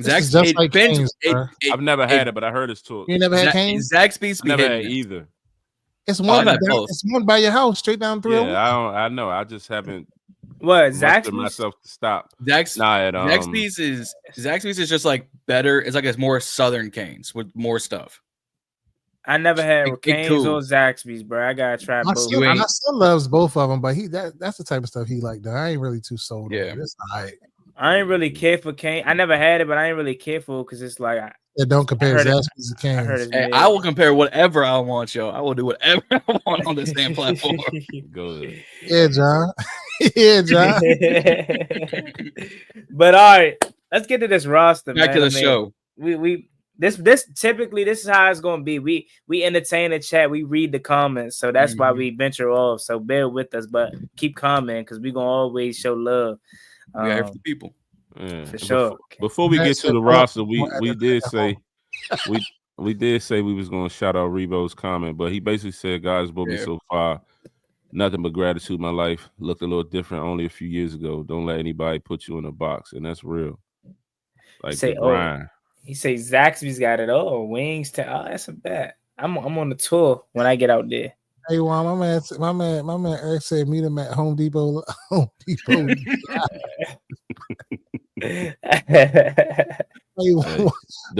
Zaxby's just like Cane's. I've never had it, but I heard it's torch. You never had Cane's? Zaxby's never had either. It's one. It's one by your house, straight down through. Yeah, I know. I just haven't. What Zaxby's? Myself to stop. Zaxby's is just like better. It's like it's more Southern Cane's with more stuff. I never had Cane's or Zaxby's, bro. I gotta try both. My son loves both of them, but that's the type of stuff he like. Though I ain't really too sold. Yeah, on it. I ain't really care for Cane's. I never had it, but I ain't really care for because it's like don't compare Zaxby's to Cane's. Hey, I will compare whatever I want, yo. I will do whatever I want on this damn platform. Good. Yeah, John. Yeah, John. But all right, let's get to this roster. Back to the show. This typically this is how it's gonna be. We entertain the chat, we read the comments, so that's why we venture off. So bear with us, but keep commenting because we're gonna always show love. We are here for the people. Yeah. For sure. Before we get to the roster, we did say we did say we was gonna shout out Rebo's comment, but he basically said, "Guys, both me so far. Nothing but gratitude. My life looked a little different only a few years ago. Don't let anybody put you in a box," and that's real. Like Brian. He say Zaxby's got it all. Wings to that's a bet. I'm on the tour when I get out there. Hey, Juan, my man Eric said meet him at Home Depot. Home Depot. The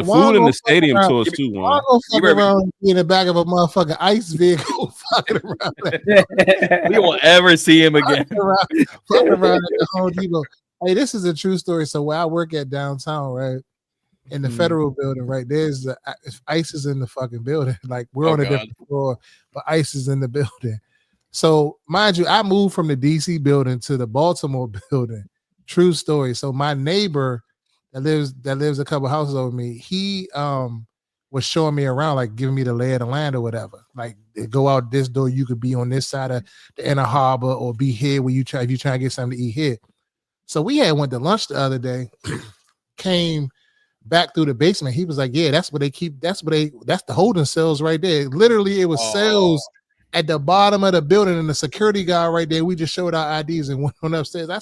food in the stadium tours too. Juan go fuck around in the back of a motherfucking ice vehicle, fucking around. We won't ever see him again. Fucking around at the Home Depot. Hey, this is a true story. So where I work at downtown, right? In the federal building, right? There's ICE is in the fucking building. Like we're on a different floor, but ICE is in the building. So mind you, I moved from the DC building to the Baltimore building. True story. So my neighbor that lives a couple houses over me, he was showing me around, like giving me the lay of the land or whatever. Like go out this door, you could be on this side of the inner harbor or be here where if you try to get something to eat here. So we had went to lunch the other day, came back through the basement. He was like, yeah, that's where they keep, that's the holding cells right there. Literally, it was cells at the bottom of the building, and the security guy right there, we just showed our IDs and went on upstairs. I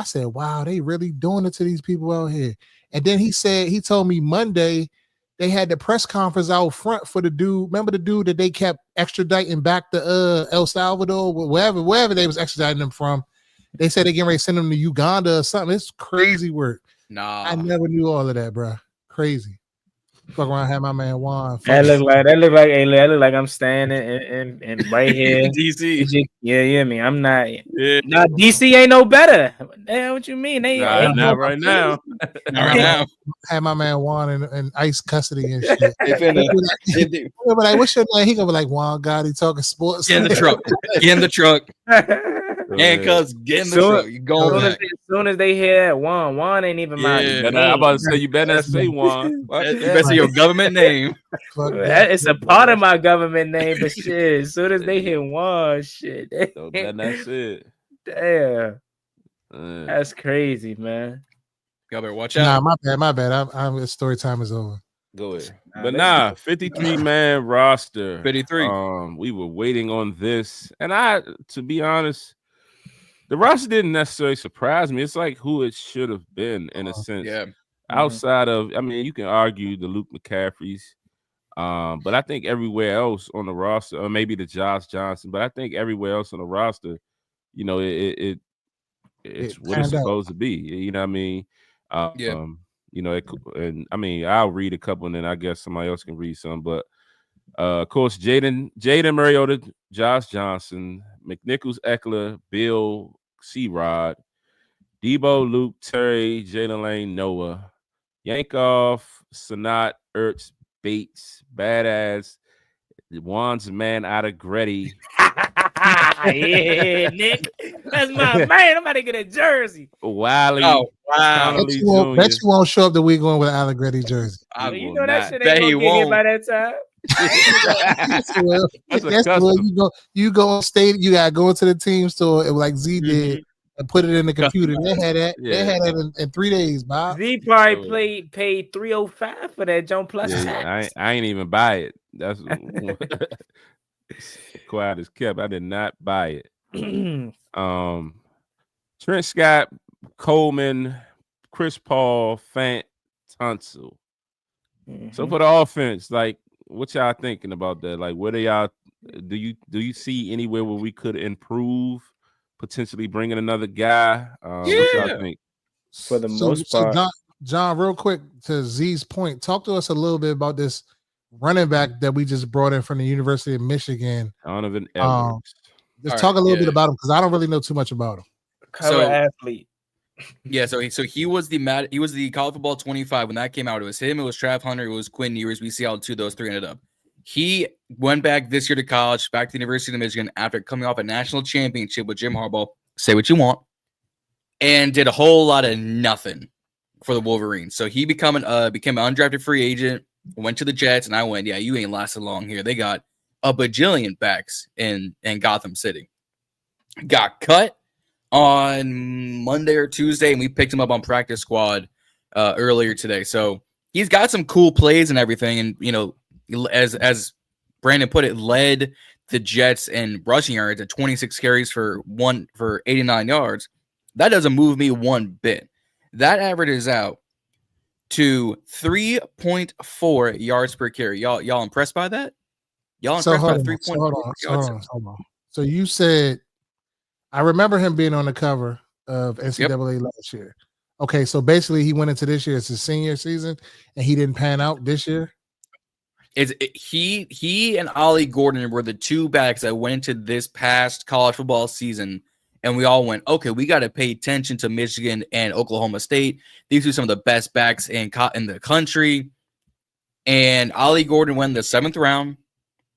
said, wow, they really doing it to these people out here. And then he told me Monday they had the press conference out front for the dude. Remember the dude that they kept extraditing back to El Salvador, wherever they was extraditing them from. They said they getting ready to send them to Uganda or something. It's crazy work. Nah, I never knew all of that, bro. Crazy. Fuck around, have my man Juan. That look like I'm standing and right here in DC. Yeah, me. I'm not. Yeah. Nah, DC ain't no better. Damn, what you mean? They not right now. Not right now. Have my man Juan in ICE custody and shit. They finna, But like, what's your name? He gonna be like Juan Gotti talking sports. get in the truck. Get in the truck. Handcuffs, get in the truck. You going as soon as they hear that Juan ain't even mine. I'm about to say you better not say Juan. You better say your government name. It's a part of my government name, but shit. As soon as they hear Juan, shit. That's it. Damn. That's crazy, man. Y'all better watch out. Nah, my bad. I'm story time is over. Go ahead. But 53-man roster. 53. We were waiting on this. And to be honest, the roster didn't necessarily surprise me. It's like who it should have been in a sense. Yeah. Outside of, I mean, you can argue the Luke McCaffreys. But I think everywhere else on the roster, or maybe the Josh Johnson, but I think everywhere else on the roster, you know, it's what it's supposed to be. You know what I mean? You know, and I mean, I'll read a couple and then I guess somebody else can read some. But of course, Jaden Mariota, Josh Johnson, McNichols, Eckler, Bill, C-Rod, Debo, Luke, Terry, Jalen Lane, Noah, Yankoff, Sanat, Ertz, Bates, Badass, Juan's man out of Gretty. Yeah, Nick. That's my man. I'm about to get a jersey. Wiley. Oh, wow. Bet you won't show up the week going with an Allegretti jersey. You know that shit ain't gonna get here by that time. You go on state, you gotta go into the team store and like Z did and put it in the computer. They had that. They had that in 3 days, Bob. Z probably paid $305 for that Joan Plus tax. I ain't even buy it. That's quiet as kept. I did not buy it. Trent Scott, Coleman, Chris Paul, Fant, Tunsil. So for the offense, like, what y'all thinking about that? Like, what are y'all? Do you see anywhere where we could improve? Potentially bringing another guy. What y'all think? For the most part, John, real quick to Z's point, talk to us a little bit about this running back that we just brought in from the University of Michigan. Donovan Edwards. Just talk a little bit about him because I don't really know too much about him. Athlete. Yeah, so he was the college football 25 when that came out. It was him, it was Trav Hunter, it was Quinn Ewers. We see how those three ended up. He went back this year to college, back to the University of Michigan after coming off a national championship with Jim Harbaugh. Say what you want, and did a whole lot of nothing for the Wolverines. So he became an undrafted free agent. Went to the Jets, and I went, yeah, you ain't lasted long here. They got a bajillion backs in Gotham City. Got cut on Monday or Tuesday, and we picked him up on practice squad earlier today. So he's got some cool plays and everything, and you know, as Brandon put it, led the Jets in rushing yards at 26 carries for 89 yards. That doesn't move me one bit. That averages out to 3.4 yards per carry. Y'all impressed by that? Y'all impressed by 3.4 yards? Hold on. So you said, I remember him being on the cover of NCAA last year. Okay, so basically he went into this year as his senior season, and he didn't pan out this year. He and Ollie Gordon were the two backs that went into this past college football season, and we all went, okay, we got to pay attention to Michigan and Oklahoma State. These are some of the best backs in the country. And Ollie Gordon went in the 7th round.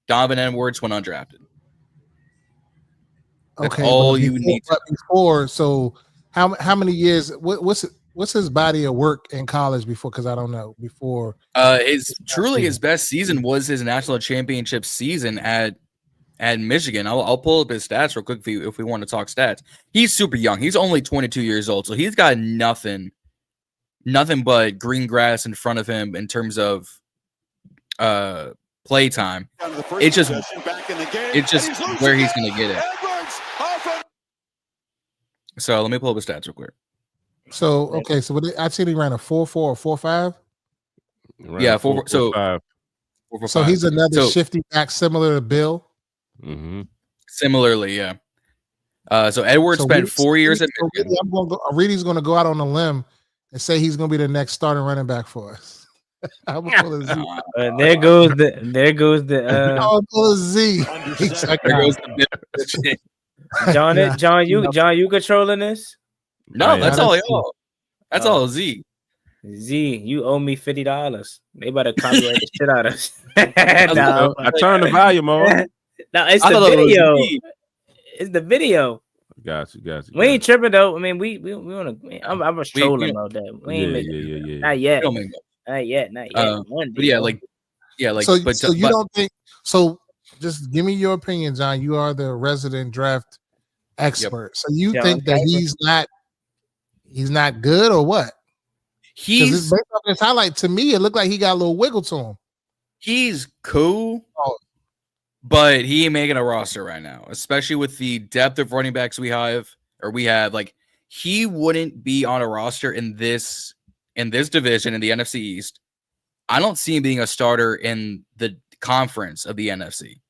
Donovan Edwards went undrafted. That's all you need. Before, so how many years? What's his body of work in college before? Because I don't know before. His best season was his national championship season at Michigan. I'll pull up his stats real quick if we want to talk stats. He's super young. He's only 22 years old, so he's got nothing but green grass in front of him in terms of play time. It's just where he's going to get it. So let me pull up his stats real quick. So okay, so I see he ran a 4.4 or 4.5. Yeah, 4.5. So he's another shifty back similar to Bill. Mm-hmm. Similarly, yeah. So Edwards spent 4 years at Michigan. Reedie's going to go out on a limb and say he's going to be the next starting running back for us. I'm gonna pull a Z. There goes the I'm gonna pull a Z. There goes the John, you controlling this? No, that's all y'all. That's all Z. Z, you owe me $50. They better copyright the shit out of us. No, I turned the volume on. No, it's the video. It's the video. Got you. We ain't tripping though. I mean, we wanna. I was trolling about that. We ain't making. Not yet. Not yet. But yeah, like. So you don't think? So just give me your opinion, John. You are the resident draft expert. Yep. So you think that he's not good or what? He's based off his highlight. To me, it looked like he got a little wiggle to him. He's cool, but he ain't making a roster right now, especially with the depth of running backs we have. Like, he wouldn't be on a roster in this division in the NFC East. I don't see him being a starter in the conference of the NFC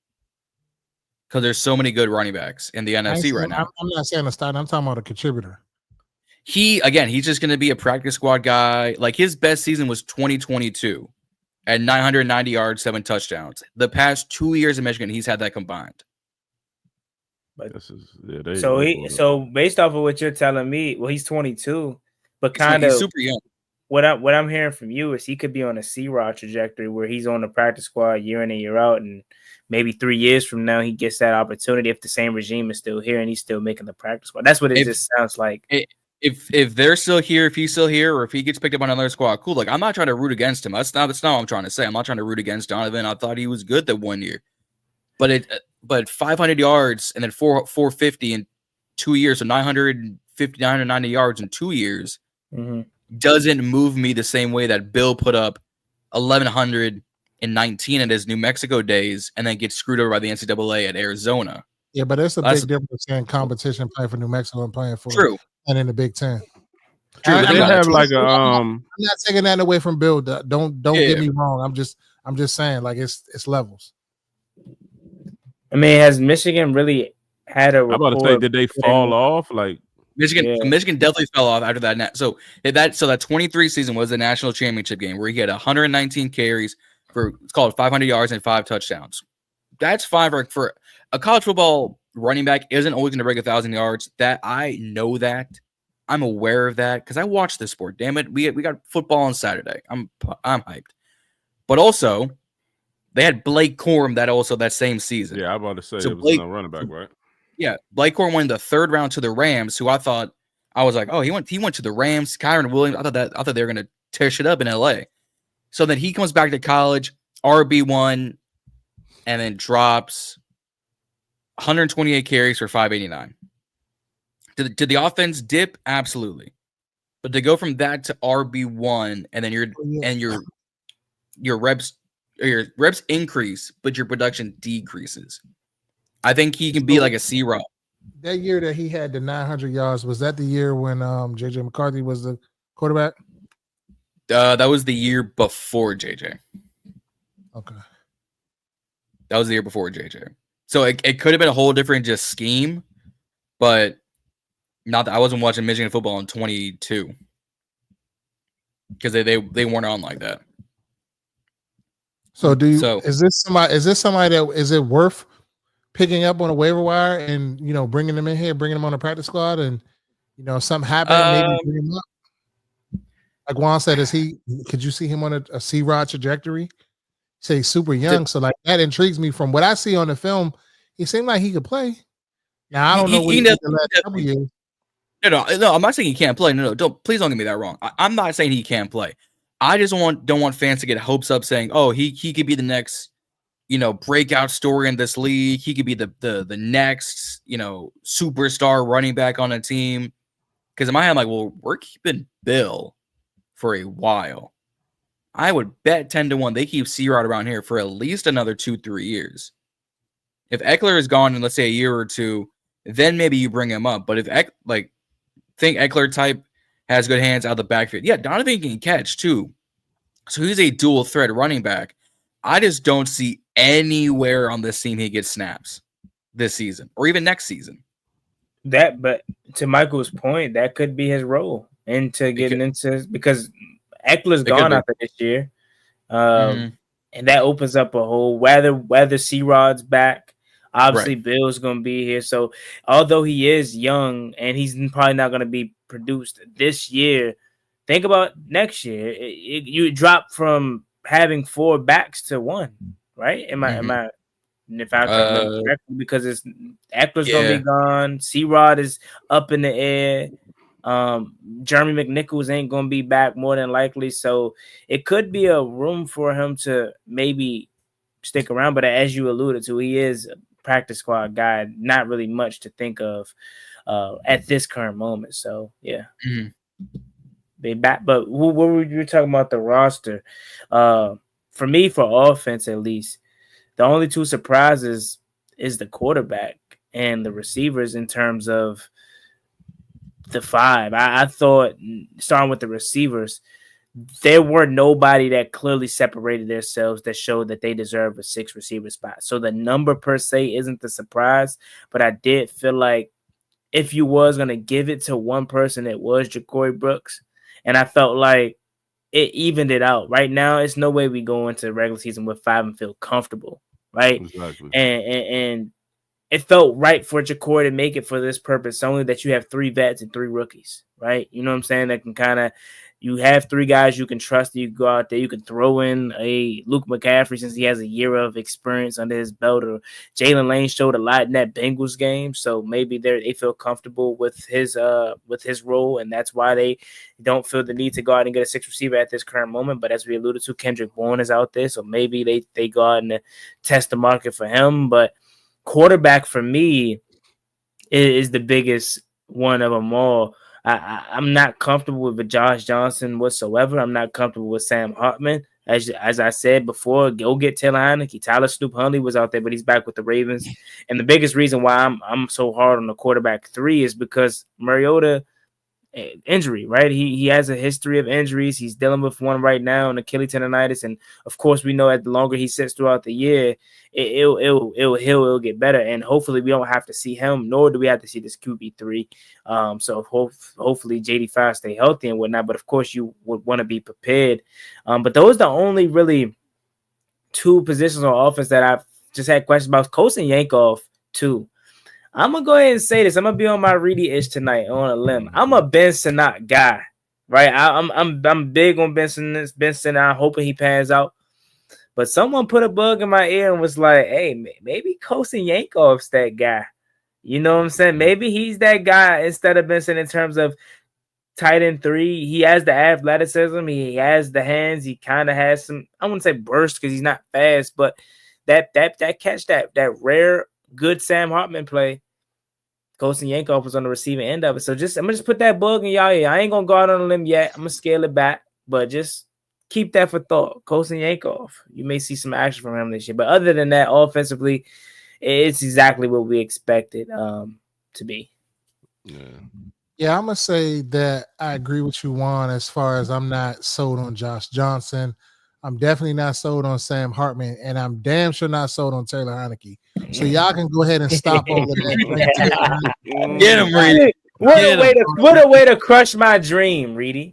because there's so many good running backs in the NFC right now. I'm not saying a starter. I'm talking about a contributor. He's just going to be a practice squad guy. Like, his best season was 2022 at 990 yards, 7 touchdowns. The past 2 years in Michigan, he's had that combined. But so based off of what you're telling me, well, he's 22, but he's super young. What I'm hearing from you is he could be on a C-Rod trajectory where he's on the practice squad year in and year out, and maybe 3 years from now he gets that opportunity if the same regime is still here and he's still making the practice squad. That's what it just sounds like. If they're still here, if he's still here, or if he gets picked up on another squad, cool. Like, I'm not trying to root against him. That's not what I'm trying to say. I'm not trying to root against Donovan. I thought he was good that 1 year, but 500 yards and then 450 in 2 years, so 950, 990 yards in 2 years doesn't move me the same way that Bill put up 1,119 at his New Mexico days and then gets screwed over by the NCAA at Arizona. Yeah, but there's a big difference in competition playing for New Mexico and playing for and in the Big Ten. True, they have like a I'm not taking that away from Bill. Don't get me wrong. I'm just saying, like, it's levels. I mean, has Michigan really had a? I'm about to say, did they fall off? Like, Michigan definitely fell off after that. So that 23 season was the national championship game where he had 119 carries for, it's called 500 yards and 5 touchdowns. That's fine for a college football running back. Isn't always going to break 1,000 yards. That I know that. I'm aware of that because I watch this sport. Damn it, we got football on Saturday. I'm hyped. But also, they had Blake Corum that same season. Yeah, I'm about to say it was no running back, right? Yeah, Blake Corum went in the 3rd round to the Rams, who I was like, oh, he went to the Rams. Kyron Williams, I thought they were gonna tear shit up in LA. So then he comes back to college, RB1, and then drops 128 carries for 589. Did the offense dip? Absolutely. But to go from that to RB1 and then your reps increase, but your production decreases. I think he can be like a C-Rod. That year that he had the 900 yards, was that the year when JJ McCarthy was the quarterback? That was the year before JJ. Okay. That was the year before JJ. So it could have been a whole different just scheme, but not that I wasn't watching Michigan football in 22 because they weren't on like that. So is this somebody that is it worth picking up on a waiver wire and bringing them in here, bringing them on a practice squad, and something happened, maybe bring him up? Like Juan said, could you see him on a C-Rod trajectory? Say super young, so like that intrigues me. From what I see on the film, he seemed like he could play. Now I don't know what he did the last couple years. No, I'm not saying he can't play. No, please don't get me that wrong. I'm not saying he can't play. I just don't want fans to get hopes up saying, oh, he could be the next, breakout story in this league. He could be the next, superstar running back on a team. Because in my head, I'm like, well, we're keeping Bill for a while. I would bet 10-1 they keep C-Rod around here for at least another 2-3 years. If Eckler is gone in, let's say, a year or two, then maybe you bring him up. But if think Eckler type has good hands out of the backfield. Yeah, Donovan can catch too. So he's a dual threat running back. I just don't see anywhere on this team he gets snaps this season or even next season. But to Michael's point, that could be his role into getting into, because Eckler's gone after this year. And that opens up a whole whether C-Rod's back. Obviously, Right. Bill's going to be here. So, although he is young and he's probably not going to be produced this year, think about next year. You drop from having 4 backs to 1, right? Am I? If I can remember correctly, because it's Eckler's going to be gone. C-Rod is up in the air. Jeremy McNichols ain't going to be back more than likely. So it could be a room for him to maybe stick around. But as you alluded to, he is a practice squad guy. Not really much to think of at this current moment. So, yeah. They back. But what were you talking about the roster? For me, for offense at least, the only 2 surprises is the quarterback and the receivers in terms of the 5. I thought, starting with the receivers, there were nobody that clearly separated themselves that showed that they deserve a 6 receiver spot. So the number per se isn't the surprise, but I did feel like if you was going to give it to one person, it was Ja'Cory Brooks. And I felt like it evened it out. Right now, it's no way we go into the regular season with 5 and feel comfortable, right? Exactly. And it felt right for Ja'Cory to make it for this purpose, only that you have 3 vets and 3 rookies, right? You know what I'm saying? That can kind of, you have 3 guys you can trust. You go out there, you can throw in a Luke McCaffrey since he has a year of experience under his belt, or Jalen Lane showed a lot in that Bengals game, so maybe they feel comfortable with his role, and that's why they don't feel the need to go out and get a 6 receiver at this current moment. But as we alluded to, Kendrick Bourne is out there, so maybe they go out and test the market for him. But quarterback for me is the biggest one of them all. I'm not comfortable with Josh Johnson whatsoever. I'm not comfortable with Sam Hartman. As I said before, go get Taylor Heineke. Tyler Snoop Hundley was out there, but he's back with the Ravens. And the biggest reason why I'm so hard on the quarterback 3 is because Mariota injury, right? He has a history of injuries. He's dealing with one right now, an Achilles tendonitis, and of course we know that the longer he sits throughout the year, it'll get better, and hopefully we don't have to see him, nor do we have to see this QB3. So hopefully JD5 stay healthy and whatnot, but of course you would want to be prepared. But those are the only really 2 positions on offense that I've just had questions about. Kosin Yankov too. I'm gonna go ahead and say this. I'm gonna be on my Reedie-ish tonight on a limb. I'm a Ben Sinnott guy, right? I'm big on Ben Sinnott. I'm hoping he pans out. But someone put a bug in my ear and was like, "Hey, maybe Kosin Yankov's that guy." You know what I'm saying? Maybe he's that guy instead of Ben Sinnott in terms of tight end 3. He has the athleticism. He has the hands. He kind of has some. I wouldn't say burst because he's not fast, but that catch, that rare good Sam Hartman play, Kosin Yankov was on the receiving end of it. So I'm gonna just put that bug in y'all ear. I ain't gonna go out on a limb yet. I'm gonna scale it back, but just keep that for thought. Kosin Yankov, you may see some action from him this year. But other than that, offensively, it's exactly what we expected to be. Yeah, I'm gonna say that I agree with you, Juan, as far as I'm not sold on Josh Johnson. I'm definitely not sold on Sam Hartman, and I'm damn sure not sold on Taylor Heineke. So y'all can go ahead and stop all of that. Get him, Reedie. What a way to crush my dream, Reedie.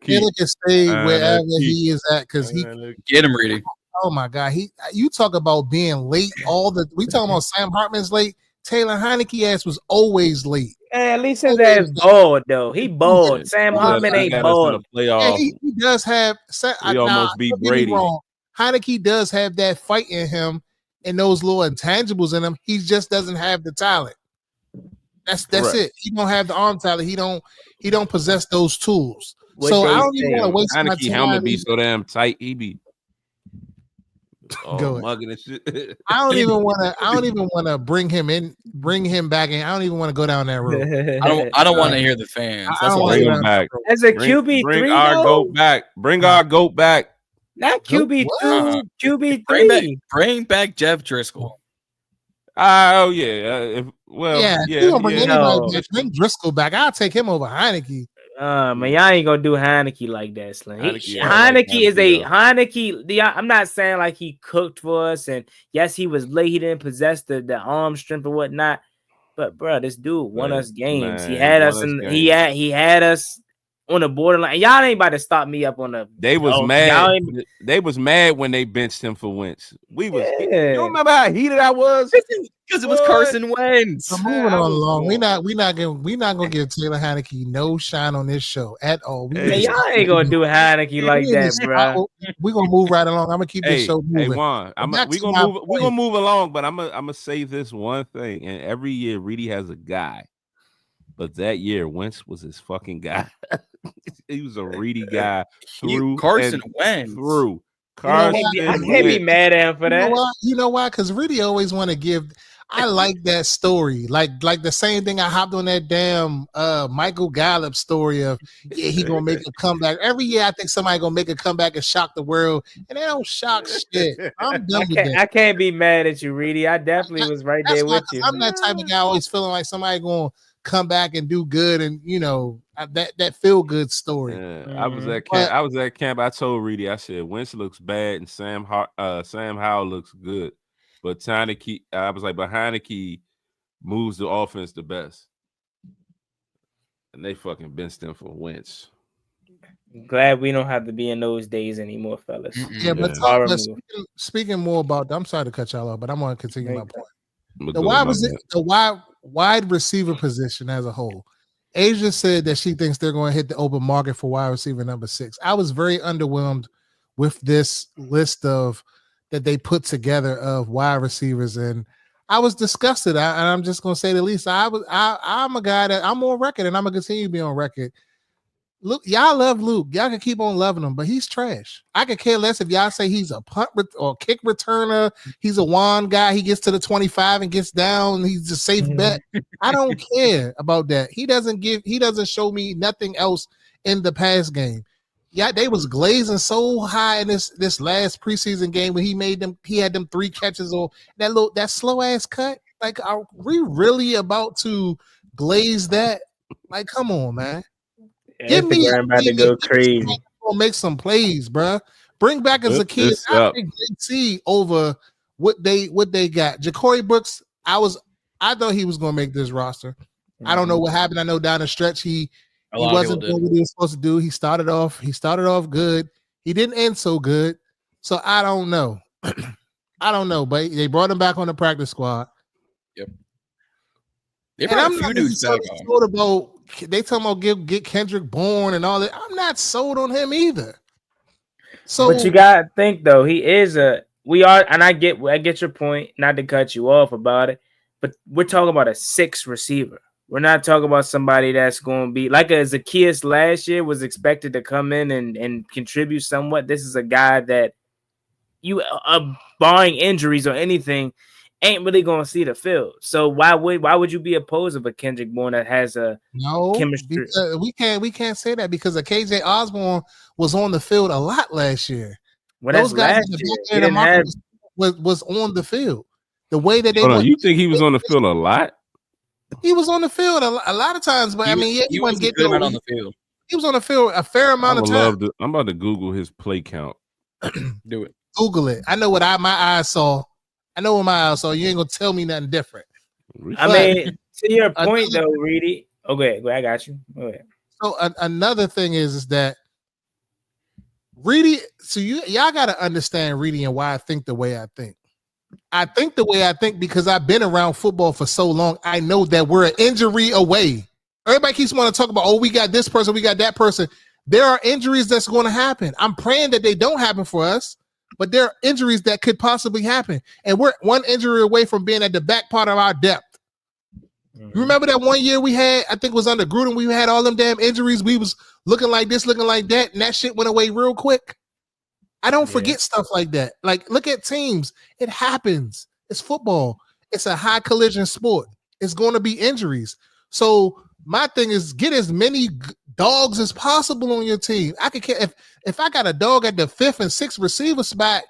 Taylor can stay wherever he is at because he get him, Reedie. Oh my God, you talk about being late. We talking about Sam Hartman's late. Taylor Heineke ass was always late. At least his ass bald though. He bald. Sam Hartman ain't bald. Yeah, he does have. He almost beat Brady. Heineke does have that fight in him and those little intangibles in him. He just doesn't have the talent. That's it. He don't have the arm talent. He don't possess those tools. So I don't even want to waste my time. Heineke helmet be so damn tight. He be mugging and shit. I don't even want to bring him back in. I don't even want to go down that road. I don't want to hear the fans. Bring him back. As a QB3, bring our goat back. Bring our goat back. Not QB2, QB3. Bring back Jeff Driscoll. Oh yeah. You don't bring anybody back. Bring Driscoll back. I'll take him over Heineke. Man, y'all ain't gonna do Heineke like that, Slim. Heineke. I'm not saying like he cooked for us, and yes, he was late. He didn't possess the arm strength or whatnot. But bro, this dude won us games. He had us he had us on the borderline. Y'all ain't about to stop me up on the. They was mad. They was mad when they benched him for Wentz. We was. Yeah. You remember how heated I was? Because it was Carson Wentz. So moving on along. We not gonna give Taylor Heineke no shine on this show at all. Y'all ain't gonna do Heineke like that, bro. We gonna move right along. I'm gonna keep this show moving. Hey Juan, we gonna move along, but I'm gonna say this one thing. And every year Reedie has a guy, but that year Wentz was his fucking guy. He was a Reedie guy through Carson Wentz. Through Carson. I can't be mad at him for that. You know why? Because Reedie always want to give. I like that story, like the same thing. I hopped on that damn Michael Gallup story of he gonna make a comeback every year. I think somebody gonna make a comeback and shock the world, and they don't shock shit. I'm done with that. I can't be mad at you, Reedie. I definitely was right there with you. I'm that type of guy always feeling like somebody gonna come back and do good, and that feel good story. Yeah, I was at camp. I told Reedie, I said Wentz looks bad and Sam Howell looks good. But I was like, Heineke moves the offense the best. And they fucking benched him for Wentz. Glad we don't have to be in those days anymore, fellas. Yeah, but speaking more about, I'm sorry to cut y'all off, but I'm going to continue my point. The wide receiver position as a whole. Asia said that she thinks they're going to hit the open market for wide receiver number 6. I was very underwhelmed with this list of that they put together of wide receivers, and I was disgusted. And I'm just gonna say the least. I'm a guy that I'm on record, and I'm gonna continue to be on record. Look, y'all love Luke. Y'all can keep on loving him, but he's trash. I could care less if y'all say he's a punt or kick returner. He's a Juan guy. He gets to the 25 and gets down, and he's a safe bet. I don't care about that. He doesn't show me nothing else in the pass game. Yeah, they was glazing so high in this last preseason game when he had them 3 catches or that slow ass cut. Like, are we really about to glaze that? Like, come on, man. Give me about to go crazy. Make some plays, bro. Bring back as a kid. I think JT over what they got. Ja'Cory Brooks, I thought he was gonna make this roster. I don't know what happened. I know down the stretch he wasn't doing what he was supposed to do. He started off good. He didn't end so good. So I don't know. But they brought him back on the practice squad. Yep. They talking about get Kendrick Bourne and all that. I'm not sold on him either. So, but you gotta think though, I get your point, not to cut you off about it, but we're talking about a 6 receiver. We're not talking about somebody that's going to be like Zacchaeus last year was expected to come in and contribute somewhat. This is a guy that barring injuries or anything, ain't really going to see the field. So why would you be opposed of a Kendrick Bourne that has a chemistry? We can't say that because a KJ Osborne was on the field a lot last year. Well, those guys was on the field. The way that they you think he was on the field a lot? He was on the field a lot of times, but he wasn't getting on the field. He was on the field a fair amount of time. I'm about to Google his play count. Do it. Google it. I know what my eyes saw. I know what my eyes saw. You ain't gonna tell me nothing different. I mean, to your point though, Reedie. Okay, I got you. Go ahead. So another thing is that Reedie. So y'all got to understand Reedie and why I think the way I think. I think the way I think because I've been around football for so long. I know that we're an injury away. Everybody keeps wanting to talk about, we got this person, we got that person. There are injuries that's going to happen. I'm praying that they don't happen for us, but there are injuries that could possibly happen. And we're one injury away from being at the back part of our depth. You remember that one year we had, I think it was under Gruden, we had all them damn injuries. We was looking like this, looking like that, and that shit went away real quick. I don't forget stuff like that. Like, look at teams. It happens. It's football. It's a high collision sport. It's going to be injuries. So my thing is get as many dogs as possible on your team. I could care if I got a dog at the 5th and 6th receiver spot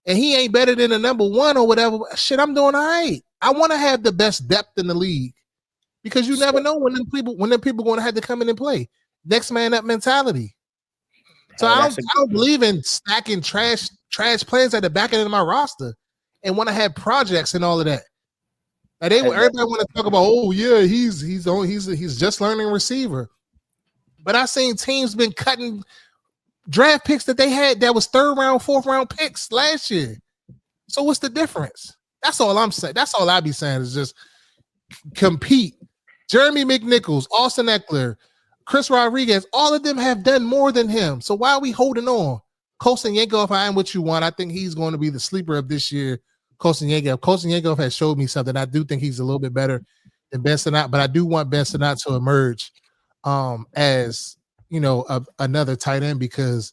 and he ain't better than the number 1 or whatever, shit, I'm doing all right. I want to have the best depth in the league because you never know when them people going to have to come in and play. Next man up mentality. So I don't believe in stacking trash players at the back end of my roster and want to have projects and all of that. Like everybody want to talk about, he's just learning receiver. But I seen teams been cutting draft picks that they had that was 3rd round, 4th round picks last year. So what's the difference? That's all I'm saying. That's all I be saying is just compete. Jeremy McNichols, Austin Eckler, Chris Rodriguez, all of them have done more than him. So why are we holding on? Kosan Yankov, I am what you want. I think he's going to be the sleeper of this year. Kosan Yankov has showed me something. I do think he's a little bit better than Ben Sinnott, but I do want Ben Sinnott to emerge as, you know, another tight end because,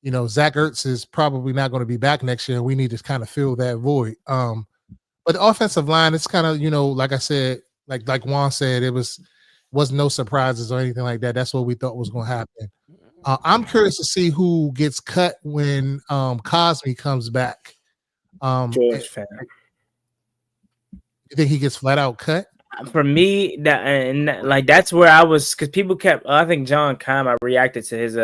you know, Zach Ertz is probably not going to be back next year. And we need to kind of fill that void. But the offensive line, it's kind of, you know, like I said, like Juan said, it wasn't no surprises or anything like that. That's what we thought was going to happen. I'm curious to see who gets cut when Cosme comes back. George fan. You think he gets flat out cut? For me, that's where I was, because people kept. I think John Kime reacted to his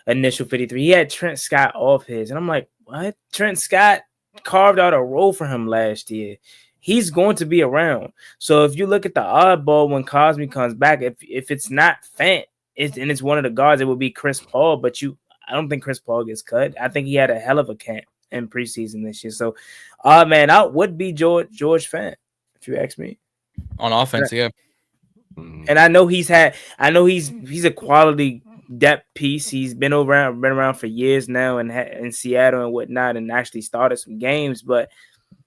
initial 53. He had Trent Scott off his, and I'm like, what? Trent Scott carved out a role for him last year. He's going to be around. So if you look at the oddball when Cosme comes back, if it's not Fant, and it's one of the guards, it would be Chris Paul. But I don't think Chris Paul gets cut. I think he had a hell of a camp in preseason this year. So, man, I would be George Fant if you ask me. On offense, yeah. And I know he's a quality depth piece. He's been around for years now in Seattle and whatnot, and actually started some games. But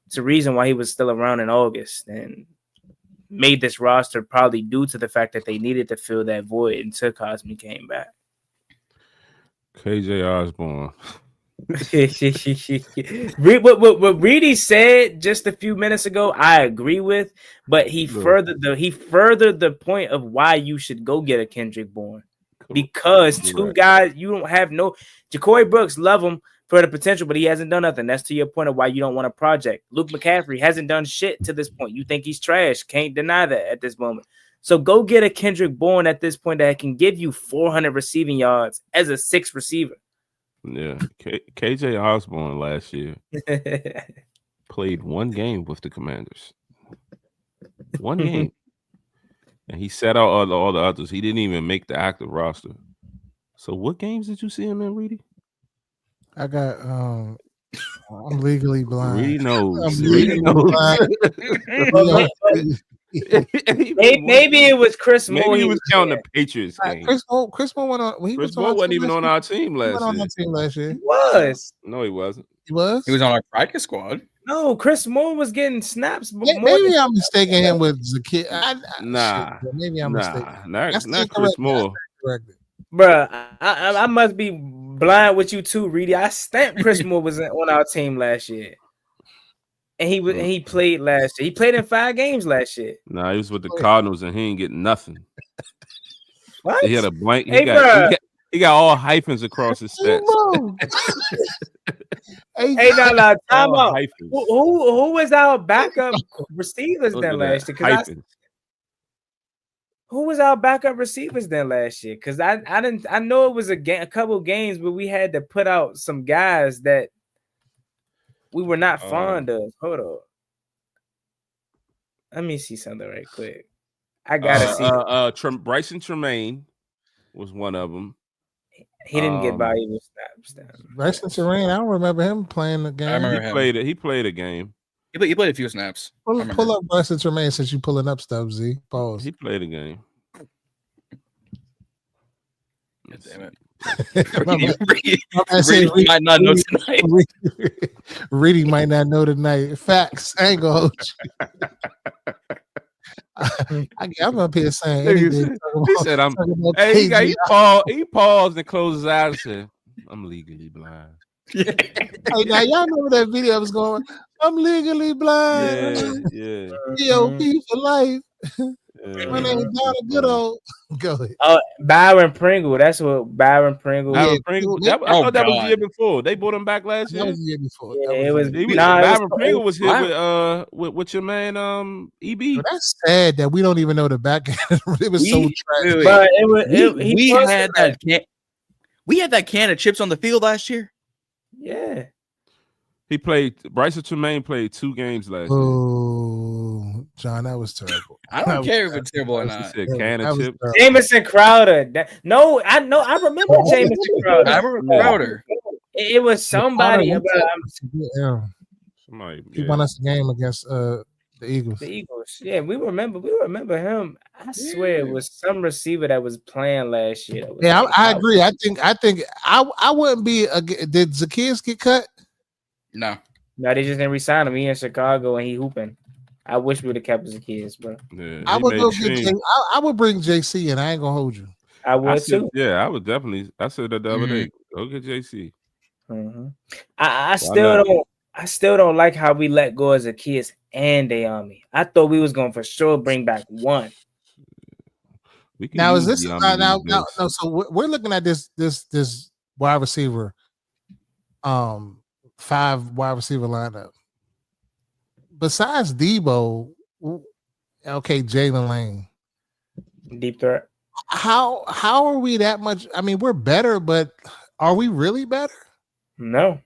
it's a reason why he was still around in August and made this roster probably due to the fact that they needed to fill that void until Cosme came back. KJ Osborne. What Reedie said just a few minutes ago, I agree with, but he furthered the point of why you should go get a Kendrick Bourne. Because two guys, you don't have no Ja'Cory Brooks, love him for the potential, but he hasn't done nothing. That's to your point of why you don't want a project. Luke McCaffrey hasn't done shit to this point. You think he's trash. Can't deny that at this moment. So go get a Kendrick Bourne at this point that can give you 400 receiving yards as a 6th receiver. Yeah. KJ Osborne last year played one game with the Commanders. One game. And he sat out all the others. He didn't even make the active roster. So what games did you see him in, Reedie? I got I'm legally blind. Reedie knows. I'm legally blind. Maybe it was Chris Moore. Maybe he was counting the Patriots game. Chris Moore went on. Chris Moore wasn't even on our team last year. He was. No, he wasn't. He was. He was on our practice squad. No, Chris Moore was getting snaps. Maybe I'm mistaken him with Zakir. Maybe I'm mistaken. Not Chris Moore. Bruh, I must be blind with you too, Reedie. I stamped Chris Moore was on our team last year. And he played last year. He played in 5 games last year. Nah, he was with the Cardinals and he ain't getting nothing. What? He had a blank. He got all hyphens across his stats. Now, time out. Who was our backup receivers then last year? Who was our backup receivers then last year? Because I know it was a couple games, but we had to put out some guys that we were not fond of. Hold on. Let me see something right quick. I gotta see. Bryson Tremaine was one of them. He didn't get by with snaps. Bryson Tremaine, I don't remember him playing the game. He played a game. He played a few snaps. Pull up Bryson Tremaine since you pulling up stuff, Z. Pause. He played a game. God damn it. Reedie might not know tonight. Reedie might not know tonight. Facts. I ain't gonna hold you. I'm up here saying anything. He said, he paused and closed his eyes and said, I'm legally blind. Hey, now y'all know that video was going, I'm legally blind. Yeah. DOP for life. My name is Donna Goodold. Go ahead. Byron Pringle. That's what Byron Pringle. I thought that was the year before. They brought him back last year. That was the year before. Byron Pringle was here with your man EB. But that's sad that we don't even know the back end. It was so tragic. But we had that can of chips on the field last year. Yeah. Bryson Tremaine played 2 games last year. Oh, John. That was terrible. I don't care if it's terrible or not. Can of chips. Jamison Crowder. No, I know. I remember Jamison Crowder. I remember Crowder. It was somebody about Somebody. He won us the game against the Eagles. The Eagles. Yeah, we remember him. I swear it was some receiver that was playing last year. Yeah, I agree. I think I wouldn't be. Did Zacchaeus get cut? No, they just didn't resign him. He in Chicago and he hooping. I wish we would have kept Zacchaeus, bro. Yeah, I would go get. I would bring JC, and I ain't gonna hold you. I would too. Yeah, I would definitely. I said that the other day. Go get JC. Mm-hmm. I still don't like how we let go of Zacchaeus and Dayami. I thought we was going to for sure bring back one. Now is this now? So we're looking at this wide receiver, 5 wide receiver lineup. Besides Debo, okay, Jalen Lane, deep threat. How are we that much? I mean, we're better, but are we really better? No.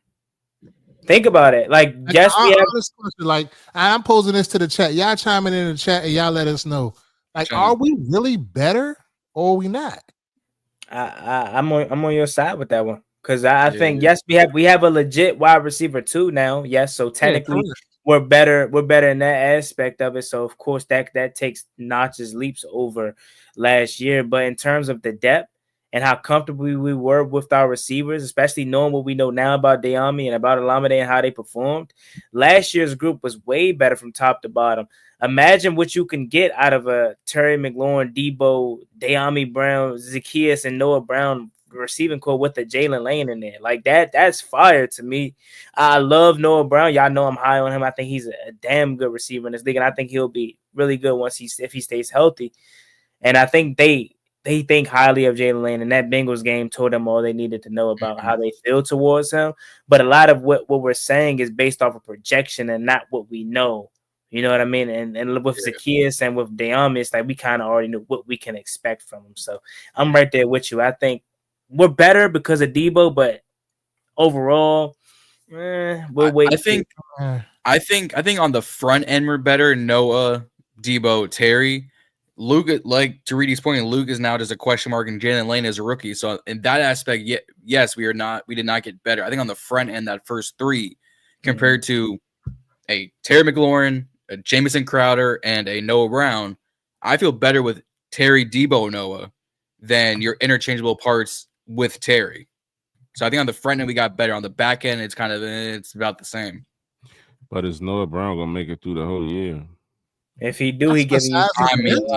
Think about it. Like, yes, we have. Like, I'm posing this to the chat. Y'all chiming in the chat and y'all let us know. Like, are we really better or are we not? I'm on your side with that one because I think yes, we have a legit wide receiver too now. Yes, so technically we're better in that aspect of it. So of course that takes notches, leaps over last year. But in terms of the depth and how comfortable we were with our receivers, especially knowing what we know now about Dayami and about Olamide and how they performed, last year's group was way better from top to bottom. Imagine what you can get out of a Terry McLaurin, Debo, Dayami Brown, Zacchaeus, and Noah Brown receiving core with the Jalen Lane in there. Like that's fire to me. I love Noah Brown. Y'all know I'm high on him. I think he's a damn good receiver in this league, and I think he'll be really good if he stays healthy. And I think they think highly of Jalen Lane, and that Bengals game told them all they needed to know about how they feel towards him. But a lot of what we're saying is based off of projection and not what we know. You know what I mean? And with Zacchaeus and with Dayami, it's like we kind of already know what we can expect from him. So I'm right there with you. I think we're better because of Debo, but overall, we'll wait. I think on the front end we're better. Noah, Debo, Terry. Luke, like to Reedie's point, Luke is now just a question mark, and Jalen Lane is a rookie. So in that aspect, yes, we did not get better. I think on the front end, that first three compared to a Terry McLaurin, a Jamison Crowder, and a Noah Brown, I feel better with Terry, Debo, Noah than your interchangeable parts with Terry. So I think on the front end we got better. On the back end, it's it's about the same. But is Noah Brown gonna make it through the whole year? If he do, he gives you.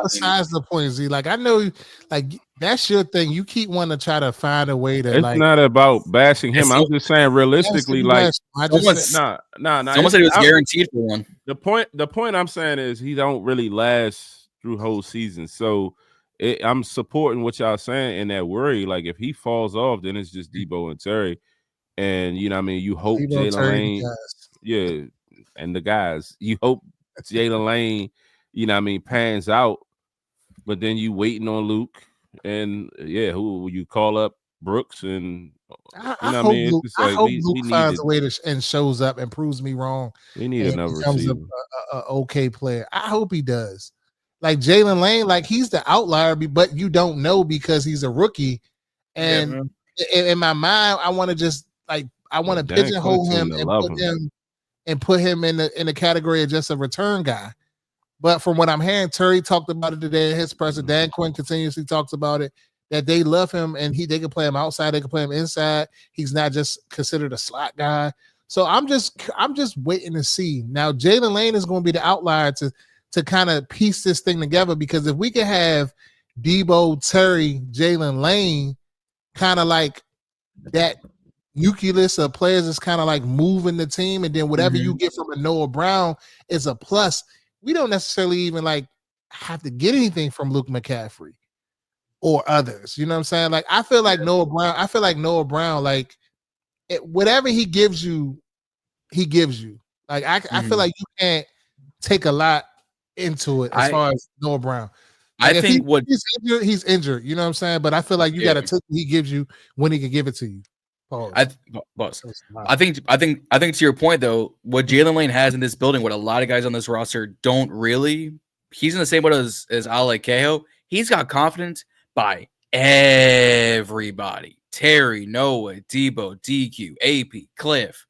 Besides the point, Z. Like I know, like that's your thing. You keep wanting to try to find a way to. It's not about bashing him. I'm just saying realistically, like someone said it was guaranteed for one. The point I'm saying is he don't really last through whole season. So I'm supporting what y'all saying in that worry. Like if he falls off, then it's just Debo and Terry, and you know what I mean. You hope Jalen Lane, and the guys. You hope Jalen Lane, you know what I mean, pans out, but then you waiting on Luke, and who will you call up? Brooks, and I hope Luke finds a way and shows up and proves me wrong. We need another becomes a okay player. I hope he does. Like Jalen Lane, like he's the outlier, but you don't know because he's a rookie. And in my mind, I want to just pigeonhole him and put him in the category of just a return guy. But from what I'm hearing, Terry talked about it today in his presser. Dan Quinn continuously talks about it, that they love him and they can play him outside, they can play him inside. He's not just considered a slot guy. So I'm just waiting to see. Now Jalen Lane is going to be the outlier to kind of piece this thing together, because if we can have Debo, Terry, Jalen Lane kind of like that nucleus of players is kind of like moving the team, and then whatever you get from a Noah Brown is a plus. We don't necessarily even like have to get anything from Luke McCaffrey or others. You know what I'm saying? Like I feel like Noah Brown, like whatever he gives you, he gives you. Like I feel like you can't take a lot into it as far as Noah Brown. Like I think he's injured, you know what I'm saying? But I feel like you got to take what he gives you when he can give it to you. I think to your point though, what Jalen Lane has in this building, what a lot of guys on this roster don't really. He's in the same boat as Ale Keho. He's got confidence by everybody. Terry, Noah, Debo, DQ, AP, Cliff,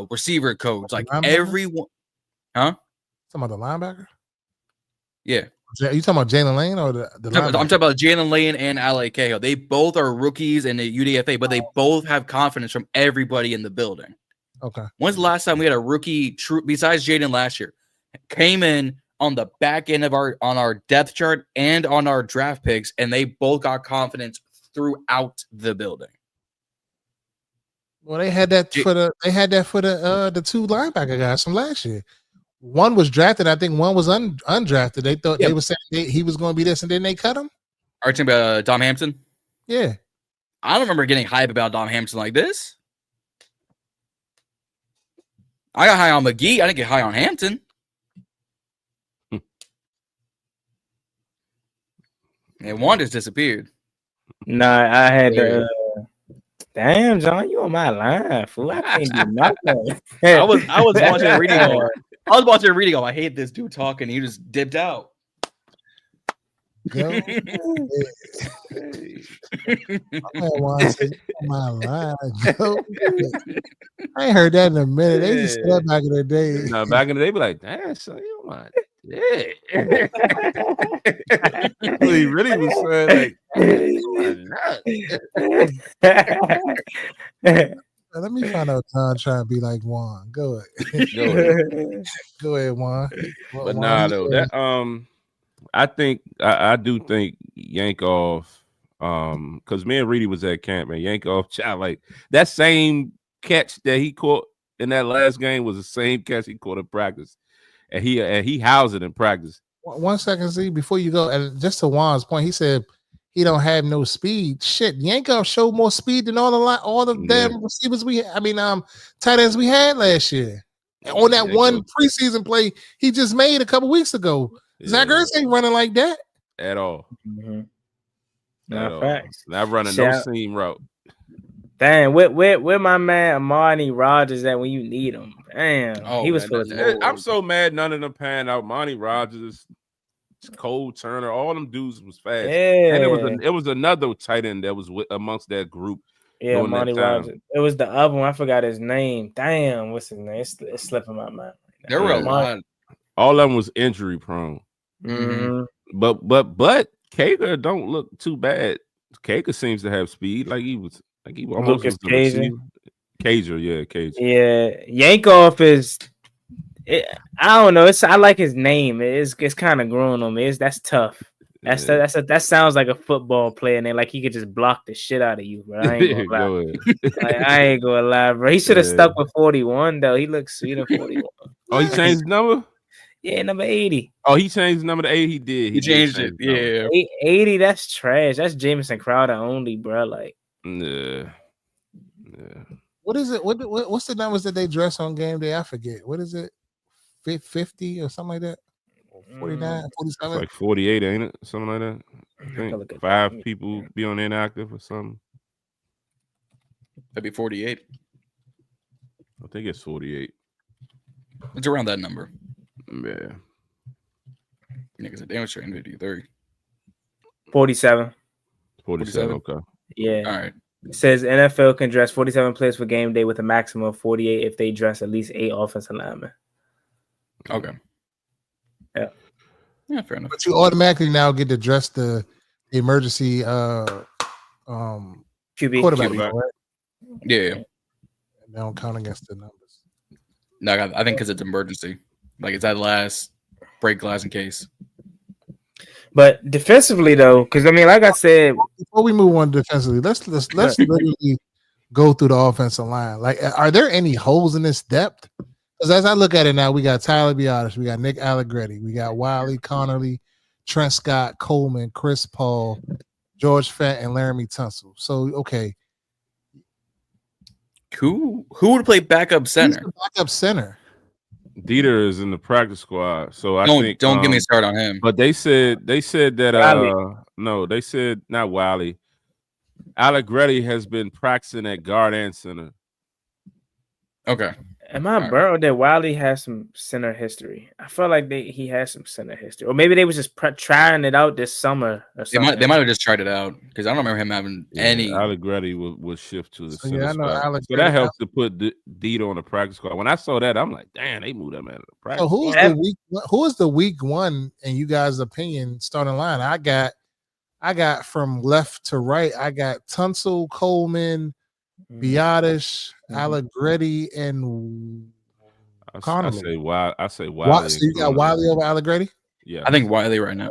receiver coach, like everyone. Huh? Talking about the linebacker? Yeah. You talking about Jalen Lane or the linebacker? I'm talking about Jalen Lane and Ale Keho. They both are rookies in the UDFA, but they both have confidence from everybody in the building. Okay. When's the last time we had a rookie, besides Jaden last year, came in on the back end of our depth chart and on our draft picks, and they both got confidence throughout the building? Well, they had that for the two linebacker guys from last year. One was drafted, I think one was undrafted. They thought they were saying he was going to be this, and then they cut him. Are you talking about Dom Hampton? Yeah. I don't remember getting hype about Dom Hampton like this. I got high on McGee. I didn't get high on Hampton. And one just disappeared. Nah, I had damn, John, you on my line, fool. I can't do nothing. I was watching a reading on. I was watching a reading on. I hate this dude talking. He just dipped out. Go. My line. Go. I ain't heard that in a minute. They just said that back in the day. No, back in the day, be like, damn, son, you my dick. He really was saying like, let me find out John trying to be like Juan. Go ahead. Go ahead, Juan. But nah, though, that I do think Yankov, because me and Reedie was at camp, and Yankov, child, like that same catch that he caught in that last game was the same catch he caught in practice, and he housed it in practice. 1 second, Z, before you go, and just to Juan's point, he said he don't have no speed. Shit, Yankov showed more speed than all the damn receivers tight ends we had last year. On that one preseason play he just made a couple weeks ago. Zach Ertz ain't running like that at all. Mm-hmm. Not facts. Not running no seam route. Damn, where my man Amani Rogers at when you need him? Damn, he was supposed to. I'm so mad none of them panned out. Amani Rogers, Cole Turner, all them dudes was fast. Yeah. And it was another tight end that was amongst that group. Yeah, Amani Rogers. It was the other one. I forgot his name. Damn, what's his name? It's slipping my mind. There were a lot. All of them was injury prone. Mm-hmm. But Kager don't look too bad. Kager seems to have speed. He almost Lucas Cager. Cager. Yeah, Yankov is. I don't know. I like his name. It's kind of growing on me. That's tough. That sounds like a football player name. Like he could just block the shit out of you, bro. I ain't gonna lie. I ain't gonna lie, bro. He should have stuck with 41 though. He looks sweet in 41. Oh, he changed the number? Yeah, number 80. Oh, he changed the number to 8. He did. He changed it. Yeah. 80, that's trash. That's Jamison Crowder only, bro. Like, yeah. What is it? What's the numbers that they dress on game day? I forget. What is it? 50 or something like that? 49, 47? It's like 48, ain't it? Something like that. I think 5 people be on inactive or something. That'd be 48. I think it's 48. It's around that number. Yeah. Niggas a damage train 53. 47. 47, okay. Yeah. All right. It says NFL can dress 47 players for game day with a maximum of 48 if they dress at least 8 offensive linemen. Okay. Yeah, fair enough. But you automatically now get to dress the emergency QB quarterback, right? Yeah. They don't count against the numbers. No, I think because it's emergency. Like it's that last break glass in case. But defensively though, because like I said, before we move on defensively, let's literally go through the offensive line. Like, are there any holes in this depth? Because as I look at it now, we got Tyler Biotis, we got Nick Allegretti, we got Wiley Connerly, Trent Scott, Coleman, Chris Paul, George Fett, and Laramie Tunsil. So, okay. Who would play backup center? Backup center. Dieter is in the practice squad, so I think don't get me started on him. But they said that Wiley. No, they said not Wiley. Allegretti has been practicing at guard and center. Okay. Am I burnt that Wiley has some center history? I felt like he has some center history, or maybe they was just trying it out this summer or something. They might have just tried it out because I don't remember him having any. Allegretti will shift to the center I know spot. So that helps to put Dito on the practice squad. When I saw that, I'm like, damn, they moved that man to the practice. So who is the week one in you guys' opinion starting line? I got from left to right. I got Tunsil, Coleman, Biotish, Allegretti, and Connolly. I say Wiley. So you got Wiley over Allegretti? Yeah, I think Wiley right now.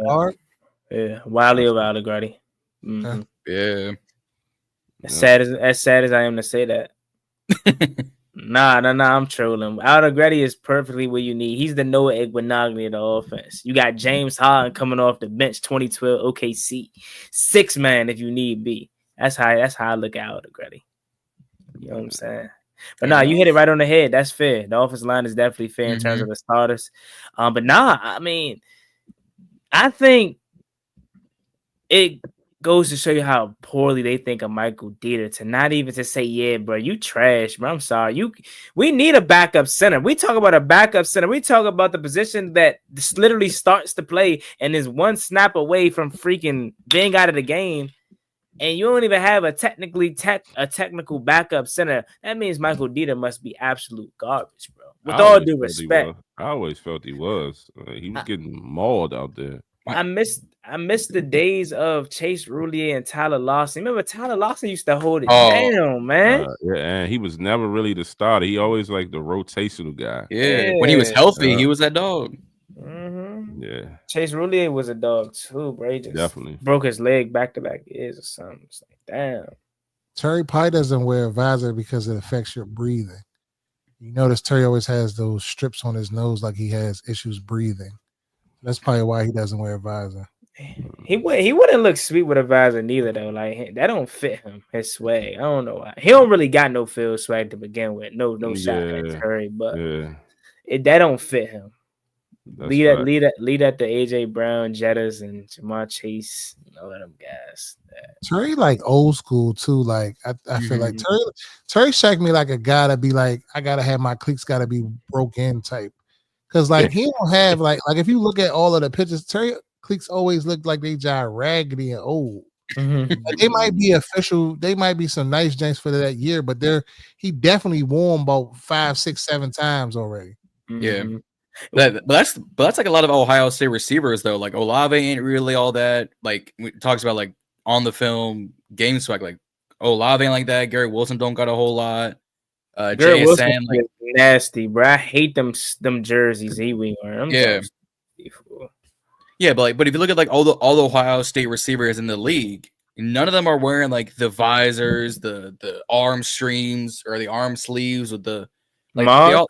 Yeah, Wiley over Allegretti. Mm-hmm. Yeah. As sad as I am to say that. Nah, I'm trolling. Allegretti is perfectly what you need. He's the Noah Igbenogany of the offense. You got James Harden coming off the bench, 2012 OKC, 6-man if you need be. That's how I look at Allegretti. You know what I'm saying? But you hit it right on the head. That's fair. The offensive line is definitely fair in terms of the starters. I mean, I think it goes to show you how poorly they think of Michael Dieter to not even to say, yeah, bro, you trash, bro. I'm sorry. We need a backup center. We talk about a backup center. We talk about the position that literally starts to play and is one snap away from freaking being out of the game. And you don't even have a technical backup center. That means Michael Dieter must be absolute garbage, bro. With all due respect. I always felt he was. He was getting mauled out there. I missed the days of Chase Roulier and Tyler Lawson. Remember Tyler Lawson used to hold it down, man. And he was never really the starter. He always like the rotational guy. Yeah. When he was healthy, he was that dog. Mm-hmm. Yeah. Chase Roulier was a dog too, bro. He just definitely broke his leg back-to-back years or something. It's like, damn. Terry Pye doesn't wear a visor because it affects your breathing. You notice Terry always has those strips on his nose like he has issues breathing. That's probably why he doesn't wear a visor. He wouldn't look sweet with a visor neither though. Like that don't fit him. His swag. I don't know why. He don't really got no field swag to begin with. No shot at Terry, but that don't fit him. Lead at the AJ Brown, Jettas, and Jamar Chase, all of them guys. Terry like old school too. Like I feel like Terry struck me like a guy to be like, I gotta have my cleats gotta be broke in type. Cause like he don't have like if you look at all of the pictures, Terry cleats always look like they just raggedy and old. Like they might be official, they might be some nice jinks for that year, but he definitely wore them about 5, 6, 7 times already. Yeah. But that's like a lot of Ohio State receivers though. Like Olave ain't really all that. Like it talks about like on the film game swag. Like Olave ain't like that. Gary Wilson don't got a whole lot. Gary Wilson like nasty, bro. I hate them jerseys he wearing. Yeah, but if you look at like all the Ohio State receivers in the league, none of them are wearing like the visors, the arm streams or the arm sleeves with the like.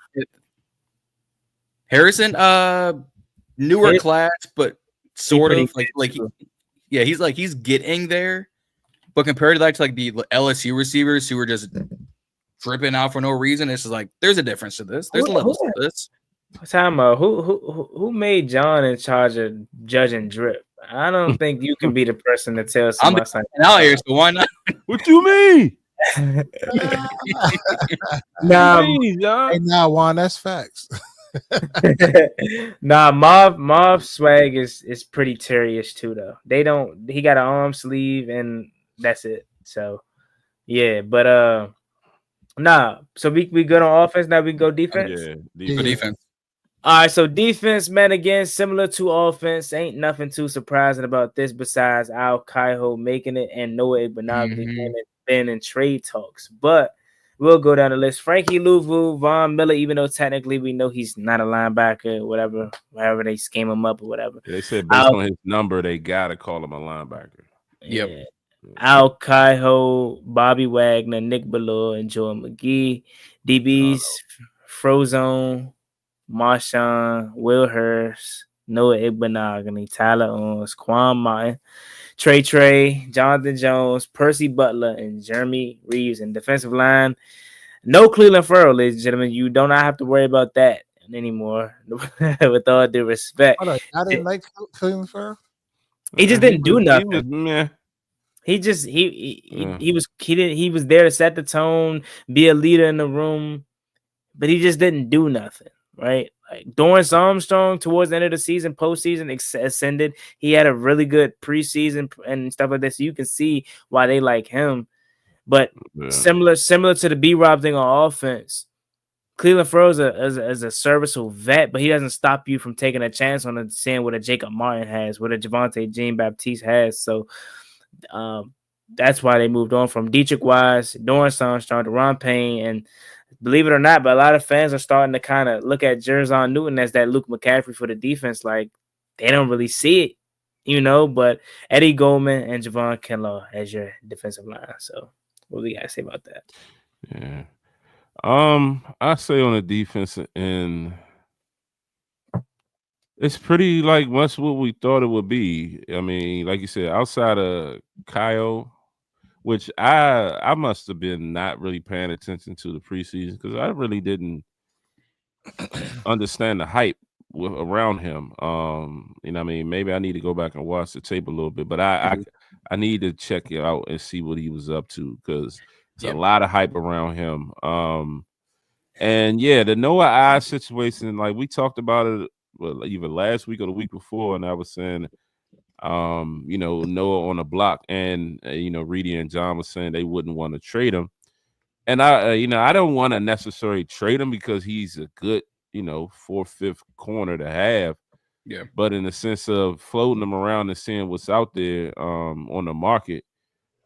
Harrison, newer class, but sort of he's getting there. But compared to like the LSU receivers who were just dripping out for no reason, it's just like there's a difference to this. There's levels to this. Time out. Who made John in charge of judging drip? I don't think you can be the person to tell somebody. I'm out here, so why not? What you mean? Nah, Juan, that's facts. Nah, Marv swag is pretty Terry-ish too though. He got an arm sleeve and that's it. So yeah, but so we good on offense. Now we can go defense. Yeah, defense. All right, so defense, man, again, similar to offense. Ain't nothing too surprising about this besides Al Kaiho making it and Noah Igbenogany been in trade talks. But we'll go down the list. Frankie Louvu, Von Miller, even though technically we know he's not a linebacker, whatever they scheme him up or whatever. They said based on his number, they gotta call him a linebacker. Yep. Yeah. Al Kaiho, Bobby Wagner, Nick Ballore, and Joe McGee. DBs, Frozone, Marshawn, Will Hurst, Noah Igbenogany, Tyler Owens, Quan Martin, Trey, Jonathan Jones, Percy Butler, and Jeremy Reeves. And defensive line, no Cleveland Ferrell, ladies and gentlemen. You do not have to worry about that anymore. With all due respect. I didn't like Cleveland Ferrell. He just didn't do nothing. He was there to set the tone, be a leader in the room, but he just didn't do nothing, right? Like Dorrance Armstrong towards the end of the season, postseason ascended. He had a really good preseason and stuff like that. So you can see why they like him. But similar to the B-Rob thing on offense, Cleveland Ferrell is a serviceable vet, but he doesn't stop you from taking a chance on seeing what a Jacob Martin has, what a Javonte Jean-Baptiste has. So that's why they moved on from Dietrich Wise, Dorrance Armstrong, Deron Payne, and believe it or not, but a lot of fans are starting to kind of look at Jerzon Newton as that Luke McCaffrey for the defense. Like they don't really see it, but Eddie Goldman and Javon Kinlaw as your defensive line. So what do you guys say about that? Yeah. I say on the defense, and it's pretty like much what we thought it would be. I mean, like you said, outside of Kyle, which I must have been not really paying attention to the preseason because I really didn't understand the hype around him. I mean, maybe I need to go back and watch the tape a little bit, but I need to check it out and see what he was up to because there's a lot of hype around him. And yeah, the Noah I situation, like we talked about it either last week or the week before, and I was saying, Noah on the block, and Reedie and John was saying they wouldn't want to trade him, and I don't want to necessarily trade him because he's a good, 4th, 5th corner to have. Yeah, but in the sense of floating them around and seeing what's out there on the market,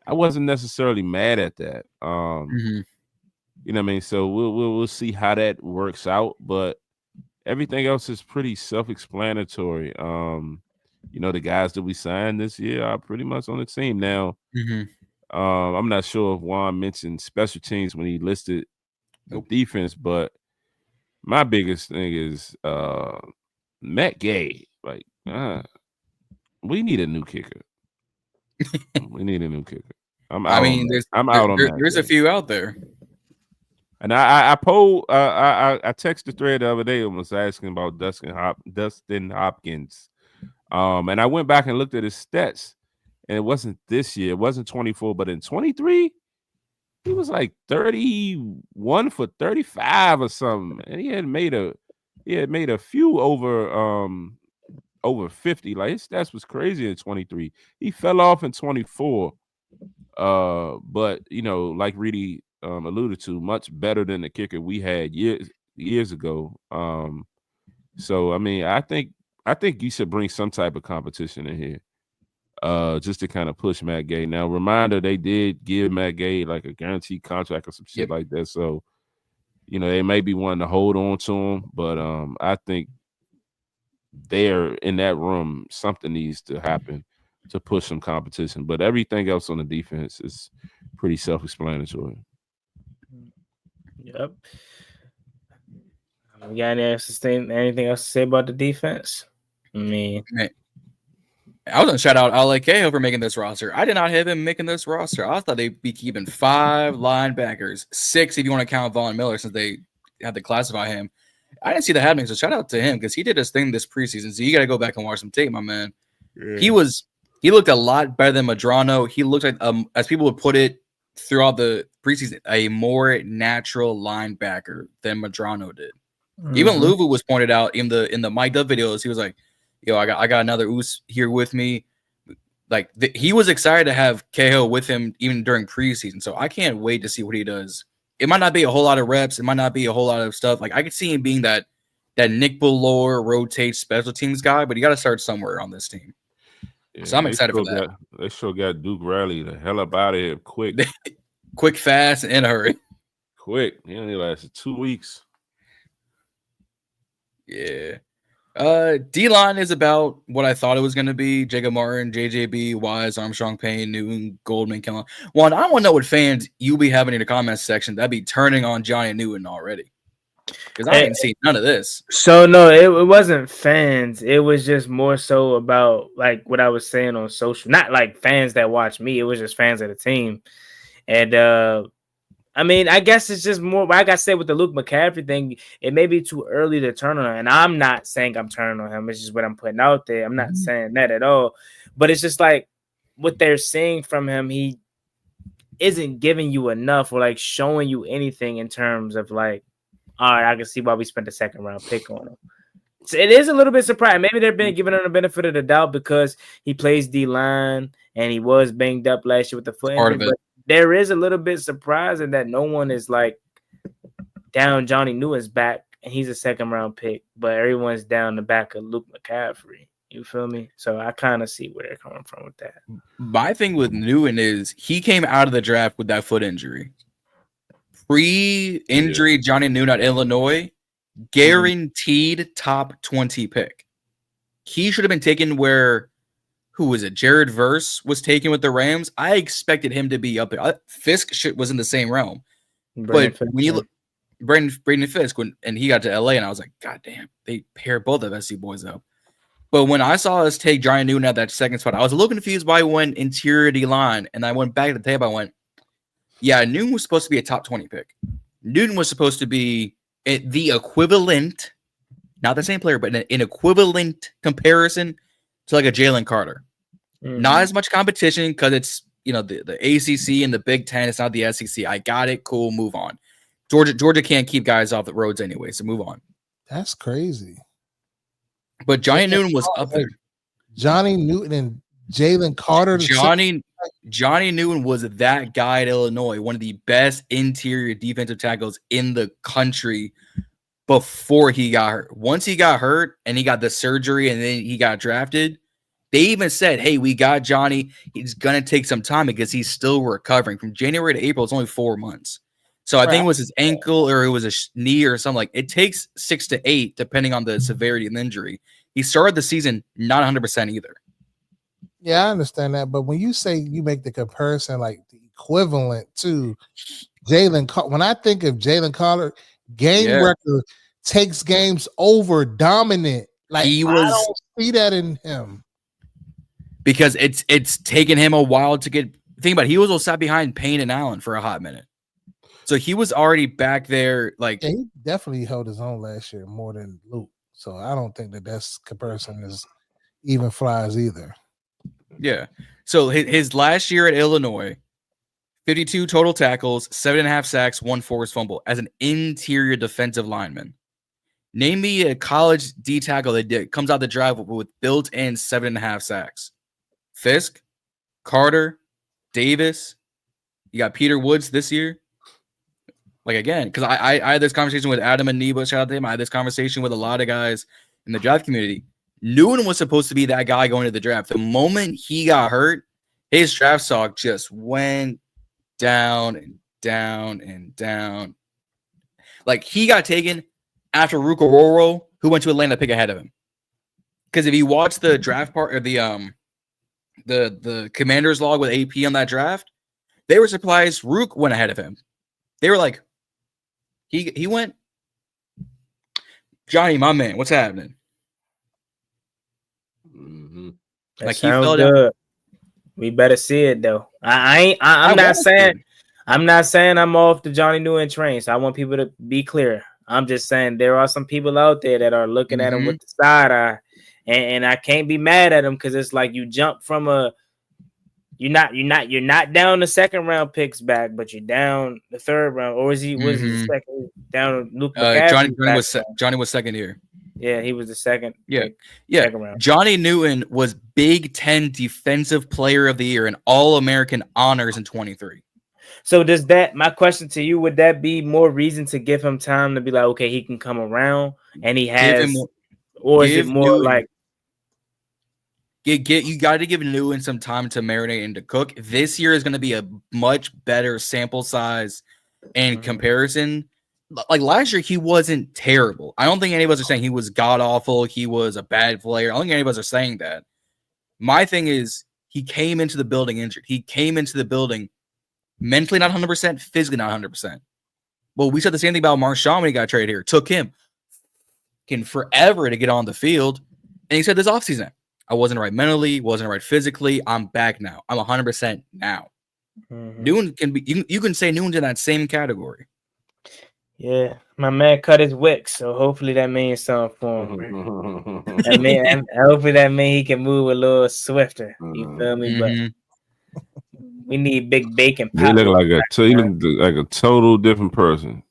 I wasn't necessarily mad at that. You know what I mean? So we'll see how that works out, but everything else is pretty self-explanatory. The guys that we signed this year are pretty much on the team now. I'm not sure if Juan mentioned special teams when he listed the defense, but my biggest thing is Matt Gay. Like, we need a new kicker. We need a new kicker. I'm out on that. There's a few out there. And I texted the thread the other day and was asking about Dustin Hopkins. And I went back and looked at his stats, and it wasn't this year. It wasn't 24, but in 23, he was like 31 for 35 or something. And he had made a few over 50. Like his stats was crazy in 23. He fell off in 24. But like Reedie alluded to, much better than the kicker we had years ago. So I mean, I think you should bring some type of competition in here, just to kind of push Matt Gay. Now, reminder, they did give Matt Gay like a guaranteed contract or some shit like that. So, they may be wanting to hold on to him, but I think there in that room, something needs to happen to push some competition. But everything else on the defense is pretty self-explanatory. Yep. You got anything else to say about the defense? I mean, I was gonna shout out Ale Cahill for making this roster. I did not have him making this roster. I thought they'd be keeping 5 linebackers, 6 if you want to count Von Miller, since they had to classify him. I didn't see that happening, so shout out to him because he did his thing this preseason. So you got to go back and watch some tape, my man. Yeah. He looked a lot better than Madrano. He looked like, as people would put it throughout the preseason, a more natural linebacker than Madrano did. Even Luvu was pointed out in the mic'd up videos. He was like, "Yo, I got another Oos here with me." Like he was excited to have Cahill with him even during preseason. So I can't wait to see what he does. It might not be a whole lot of reps. It might not be a whole lot of stuff. Like I could see him being that Nick Bellore rotate special teams guy, but you got to start somewhere on this team. Yeah, so I'm excited for that. They sure got Duke Riley the hell up out of here quick. Quick, fast, and in a hurry. Quick. He only lasted 2 weeks. Yeah. D-line is about what I thought it was going to be. Jacob Martin, JJB, Wise, Armstrong, Payne, Newton, Goldman, Kellen. One, I want to know what fans you'll be having in the comments section that'd be turning on Johnny Newton already. Because I ain't seen none of this. So, no, it wasn't fans. It was just more so about, like, what I was saying on social. Not, like, fans that watch me. It was just fans of the team. And, I mean, I guess it's just more, like I said, with the Luke McCaffrey thing, it may be too early to turn on him. And I'm not saying I'm turning on him. It's just what I'm putting out there. I'm not saying that at all. But it's just like, what they're seeing from him, he isn't giving you enough or like showing you anything in terms of like, all right, I can see why we spent a second round pick on him. So it is a little bit surprising. Maybe they've been giving him the benefit of the doubt because he plays D-line and he was banged up last year with the foot injury. But there is a little bit surprising that no one is like down Johnny Newton's back and he's a second round pick, but everyone's down the back of Luke McCaffrey. You feel me? So I kind of see where they're coming from with that. My thing with Newton is he came out of the draft with that foot injury. Pre-injury Johnny Newton at Illinois, guaranteed top 20 pick. He should have been taken where, who was it? Jared Verse was taken with the Rams. I expected him to be up there. Fisk was in the same realm. But when you look, Braden Fisk, and he got to LA, and I was like, God damn, they paired both of SC boys up. But when I saw us take Johnny Newton at that second spot, I was a little confused why he went interior D-line, and I went back to the table. I went, yeah, Newton was supposed to be a top 20 pick. Newton was supposed to be the equivalent, not the same player, but an equivalent comparison to like a Jalen Carter. Mm-hmm. Not as much competition because it's, you know, the ACC and the Big Ten. It's not the SEC. I got it. Cool. Move on. Georgia can't keep guys off the roads anyway, so move on. That's crazy. But Johnny Newton was up there. Johnny Newton and Jalen Carter. Johnny Newton was that guy at Illinois, one of the best interior defensive tackles in the country before he got hurt. Once he got hurt and he got the surgery and then he got drafted, they even said, hey, we got Johnny. He's going to take some time because he's still recovering. From January to April, it's only 4 months. So I think it was his ankle or it was a knee or something. Like it takes 6 to 8, depending on the severity of the injury. He started the season not 100% either. Yeah, I understand that. But when you say you make the comparison, like the equivalent to Jalen, when I think of Jalen Carter, game record takes games over, dominant. Like I don't see that in him. Because it's taken him a while to get. Think about it, he was all sat behind Payne and Allen for a hot minute. So he was already back there. Like he definitely held his own last year more than Luke. So I don't think that's comparison is even flies either. Yeah. So his last year at Illinois, 52 total tackles, 7.5 sacks, 1 forced fumble as an interior defensive lineman. Name me a college D tackle that comes out the drive with built-in 7.5 sacks. Fisk, Carter, Davis. You got Peter Woods this year. Like, again, because I had this conversation with Adam and Nebo, shout out to him. I had this conversation with a lot of guys in the draft community. Newton was supposed to be that guy going to the draft. The moment he got hurt, his draft stock just went down and down and down. Like, he got taken after Ruka Roro, who went to Atlanta to pick ahead of him. Because if you watch the draft part or the commander's log with AP on that draft, they were surprised Rook went ahead of him. They were like, he went, Johnny, my man, what's happening? Mm-hmm. Like he felt good. We better see it though. I'm not saying I'm off the Johnny Newton train. So I want people to be clear. I'm just saying there are some people out there that are looking at him with the side eye, and I can't be mad at him because it's like you jump from you're not down the second round picks back, but you're down the third round. Or was he second down? Luke Johnny was second here. Yeah, he was the second. Yeah. Second round. Johnny Newton was Big Ten Defensive Player of the Year and All-American honors in 23. So my question to you, would that be more reason to give him time to be like, okay, he can come around and he has, or is it more Newton, like you got to give Newton some time to marinate and to cook. This year is going to be a much better sample size and comparison. Like last year, he wasn't terrible. I don't think any of us are saying he was god awful. He was a bad player. I don't think any of us are saying that. My thing is, he came into the building injured. He came into the building mentally not 100%, physically not 100%. Well, we said the same thing about Marshawn when he got traded here. It took him forever to get on the field. And he said this offseason, I wasn't right mentally, wasn't right physically. I'm back now. I'm 100% now. Newton can be, you can say Newton's in that same category. Yeah, my man cut his wick, so hopefully that means something for him. Hopefully that means he can move a little swifter. You feel me? But We need big bacon. He look like a total different person.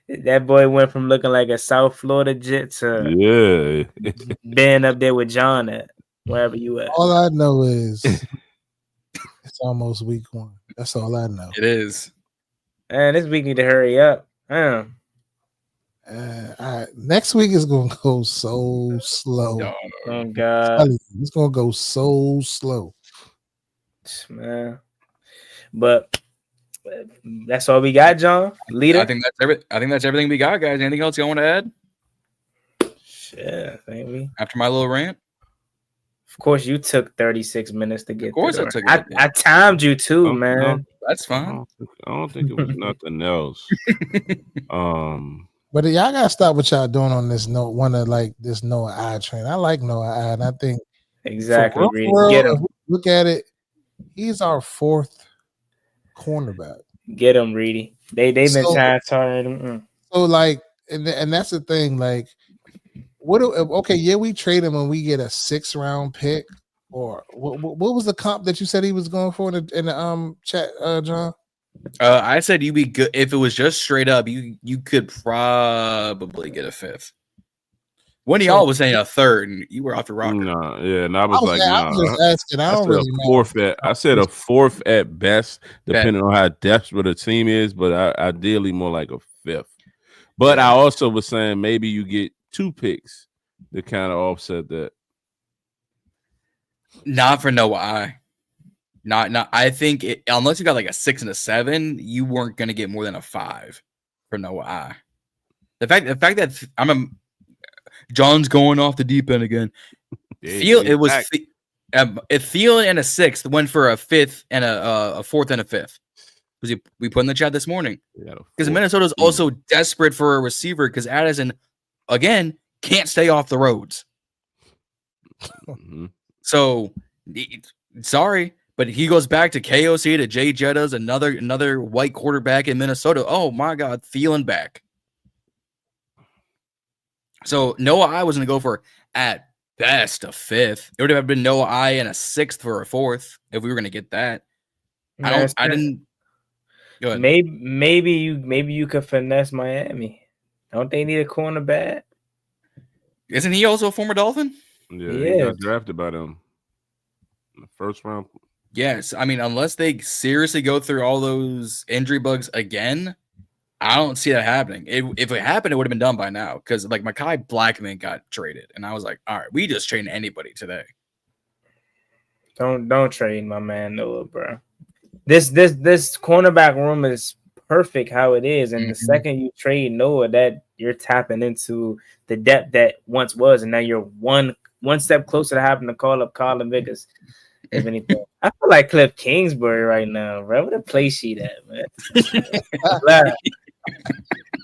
That boy went from looking like a South Florida Jet to being up there with John at wherever you at. All I know is it's almost week 1. That's all I know. It is. Man, this week need to hurry up. Next week is gonna go so slow. Oh God, it's gonna go so slow, man. But that's all we got, John. Leader. I think that's everything we got, guys. Anything else you want to add? Shit, maybe. After my little rant. Of course, you took 36 minutes to get. Of course, I took. I timed you too, man. No, that's fine. I don't think it was nothing else. But y'all gotta stop what y'all doing on this note. This Noah I train. I like Noah I, and I think exactly. Get him. Look at it. He's our 4th cornerback. Get him, Reedie. They've been trying to. So like, and that's the thing. Like, we trade him when we get a 6th round pick, or what was the comp that you said he was going for in the chat, John? I said you'd be good if it was just straight up. You could probably get a 5th. One of y'all was saying a 3rd, and you were off your rocker. No, yeah, and I was like, I was just asking. I don't really know. I said a 4th at best, depending on how desperate a team is, but ideally more like a 5th. But I also was saying maybe you get 2 picks to kind of offset that. Not for Noah I. Not. I think unless you got like a 6 and a 7, you weren't going to get more than a 5 for Noah I. The fact that John's going off the deep end again. Thielen and a 6th went for a 5th and a 4th and a 5th. Because we put in the chat this morning. Because Minnesota's also desperate for a receiver because Addison, again, can't stay off the roads. So, sorry, but he goes back to KOC, to Jay Jettas, another white quarterback in Minnesota. Oh, my God, Thielen back. So, Noah I was going to go for, at best, a 5th. It would have been Noah I and a 6th for a 4th if we were going to get that. I didn't. Go ahead. Maybe you could finesse Miami. Don't they need a cornerback? Isn't he also a former Dolphin? Yeah, he got drafted by them in the 1st round. Yes, I mean, unless they seriously go through all those injury bugs again, I don't see that happening. If it happened, it would have been done by now. Because like Mekhi Blackman got traded, and I was like, all right, we just traded anybody today. Don't trade my man Noah, bro. This cornerback room is perfect how it is, and the second you trade Noah, that you're tapping into the depth that once was, and now you're one step closer to having to call up Colin Vickers. If anything, I feel like Cliff Kingsbury right now, bro. What a play sheet at, man.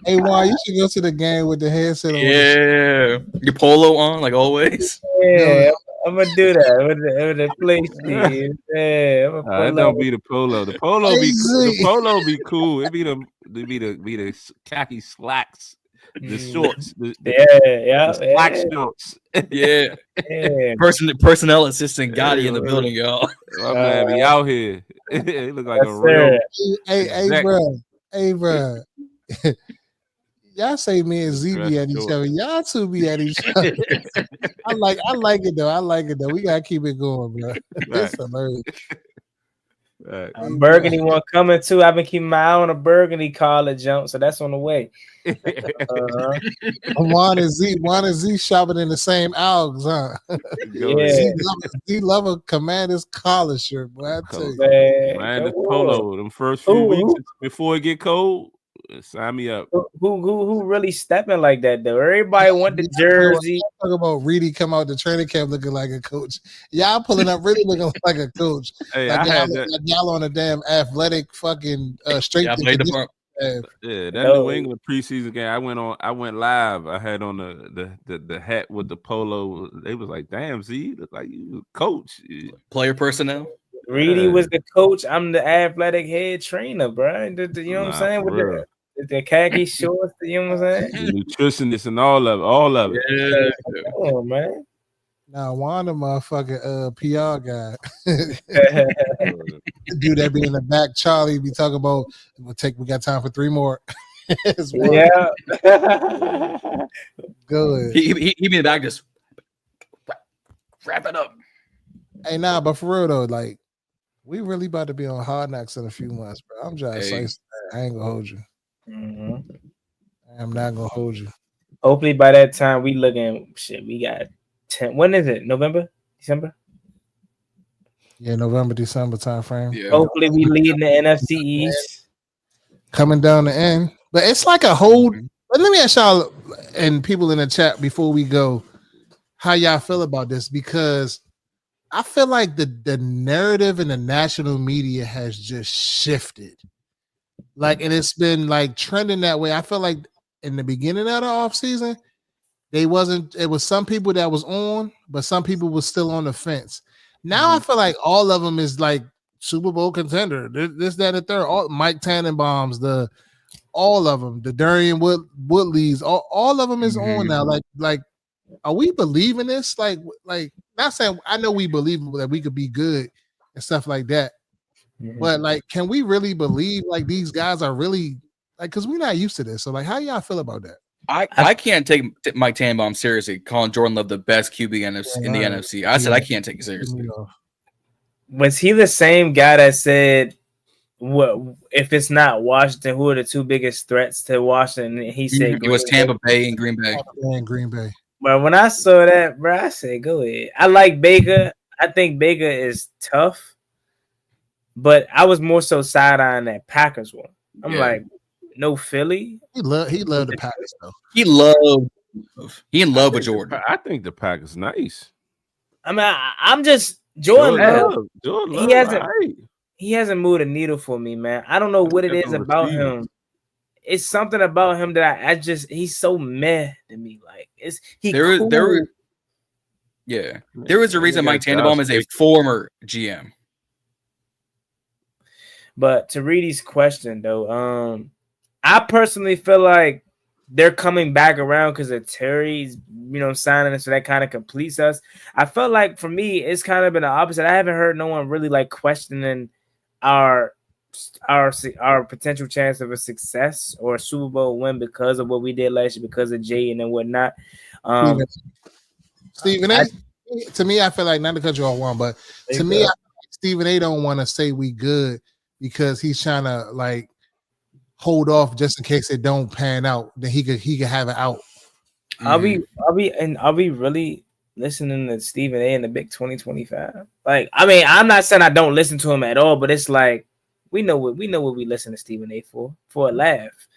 Hey, Juan, you should go to the game with the headset on. Yeah, your polo on like always. Yeah, I'm gonna do that with the play sheet. Yeah, it don't be the polo. The polo be cool. It be the khaki slacks. The shorts, the slack shorts. Yeah. Personnel assistant Gotti in the building, y'all. My man be out here. He look like a real. Hey, bro. Y'all say me and Zee be at each other. Y'all two be at each other. I like it though. We gotta keep it going, bro. It's hilarious. Burgundy one coming too. I've been keeping my eye on a Burgundy collar jump, so that's on the way. Juan and Zee shopping in the same Algs, huh? Yeah. Zee love a Commander's collar shirt, boy. I tell you. Man, the polo, them first few weeks before it get cold. Sign me up. Who really stepping like that though? Everybody want the jersey. Talk about Reedie come out the training camp looking like a coach. Y'all pulling up really looking like a coach. Hey, like y'all on a damn athletic fucking straight. That New England preseason game, I went live. I had on the hat with the polo. They was like, "Damn, Z, look like you coach." Player personnel. Reedie was the coach. I'm the athletic head trainer, bro. You know what I'm saying? With the khaki shorts, you know what I'm saying? The nutritionist and all of it. Yeah. Oh man. Now, Juan, the motherfucking PR guy, dude that be in the back, Charlie be talking about. We got time for 3 more. Yeah, good. He be in the back just wrap it up. Hey, nah, but for real though, like we really about to be on Hard Knocks in a few months, bro. I'm just I ain't gonna hold you. Mm-hmm. I'm not gonna hold you. Hopefully by that time we looking shit. We got 10. When is it? November, December? Yeah, November, December time frame. Yeah. Hopefully we lead in the NFC East. Coming down the end, but it's like a whole. But let me ask y'all and people in the chat before we go, how y'all feel about this? Because I feel like the narrative in the national media has just shifted. Like, and it's been like trending that way. I feel like in the beginning of the offseason, it was some people that was on, but some people was still on the fence. Now I feel like all of them is like Super Bowl contender. This, that, and the third. All Mike Tannenbaums, all of them, the Darian Woodleys, all of them is on now. Like, are we believing this? Like, not saying I know we believe that we could be good and stuff like that, but like, can we really believe like these guys are really like? Because we're not used to this. So like, how y'all feel about that? I can't take Mike Tannenbaum seriously, calling Jordan Love the best QB in the NFC. I said I can't take it seriously. Was he the same guy that said, "What if it's not Washington? Who are the 2 biggest threats to Washington?" And he said it was Tampa Bay and Green Bay. But when I saw that, bro, I said, "Go ahead." I like Baker. I think Baker is tough, but I was more so side-eyeing that Packers one. I'm like, no Philly. He loved the Packers though. He in love with Jordan. I think the Packers nice. I mean, I'm just Jordan Love. He hasn't moved a needle for me, man. I don't know what it is about him. It's something about him that he's so meh to me. Like there is a reason Mike Tannenbaum is a former GM. But to Reedie's question though, I personally feel like they're coming back around because of Terry's, signing us, so that kind of completes us. I felt like for me, it's kind of been the opposite. I haven't heard no one really like questioning our potential chance of a success or a Super Bowl win because of what we did last year, because of Jay and whatnot. Stephen A. To me, I feel like, not to cut you off one, but to me, I feel like Stephen A. don't want to say we good because he's trying to like hold off just in case it don't pan out. Then he could have it out. Are we really listening to Stephen A. in the Big 2025? Like, I mean, I'm not saying I don't listen to him at all, but it's like we know what we listen to Stephen A. for a laugh.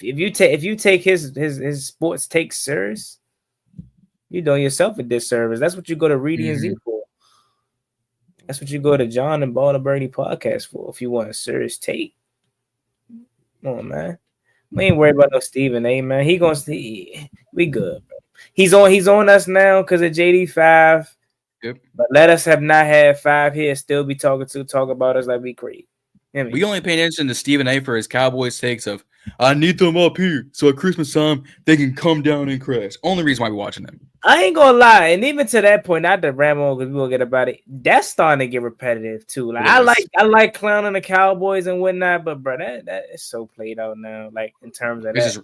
If you take his sports takes serious, you're doing yourself a disservice. That's what you go to Reedie and Zee for. That's what you go to Jon and Ballin In Burgundy podcast for. If you want a serious take, come on, man. We ain't worried about no Stephen A. Man. He gonna see we good, bro. He's on us now because of JD5. Yep. But let us have not had 5 here, still be talk about us like we crazy. We only pay attention to Stephen A. for his Cowboys takes of I need them up here so at Christmas time they can come down and crash. Only reason why we're watching them. I ain't gonna lie, and even to that point, not to ramble because we will get about it. That's starting to get repetitive too. Like I like clowning the Cowboys and whatnot, but bro, that is so played out now. Like in terms of it's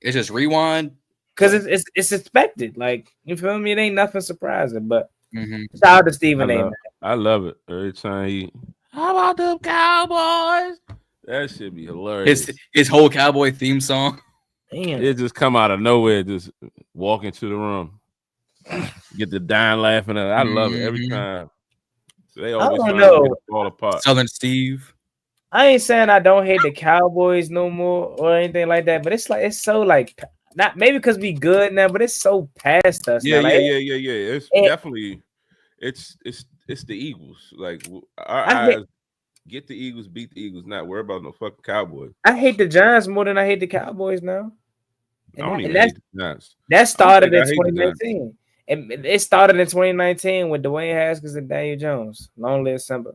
just rewind because it's expected. Like you feel me? It ain't nothing surprising. But shout out to Stephen A. I love it every time he. How about them Cowboys? That should be hilarious. His whole Cowboy theme song. Damn. It just come out of nowhere, just walk into the room. Get the dying laughing at it. I love it every time. So they always fall apart. Southern Steve. I ain't saying I don't hate the Cowboys no more or anything like that, but it's so not maybe because we good now, but it's so past us. Yeah. Now. It's definitely it's the Eagles. Like our eyes get the Eagles, beat the Eagles, not worry about no fucking Cowboys. I hate the Giants more than I hate the Cowboys now. I don't even hate the Giants. That started in 2019. It started in 2019 with Dwayne Haskins and Daniel Jones. Long live Simba.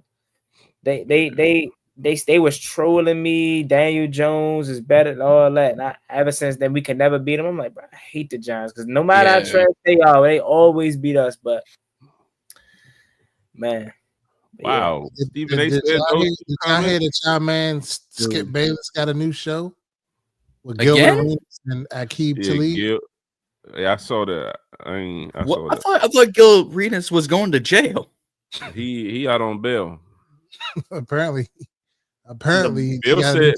They they was trolling me. Daniel Jones is better than all that. And ever since then, we could never beat them. I'm like, bro, I hate the Giants because no matter how trash they are, they always beat us. But man, wow. Steven, did y'all hear that y'all man Skip Bayless got a new show with Gilbert Arenas and Aqib Talib? Yeah, I saw that. I thought Gil Arenas was going to jail. He out on bail. Apparently, Gil said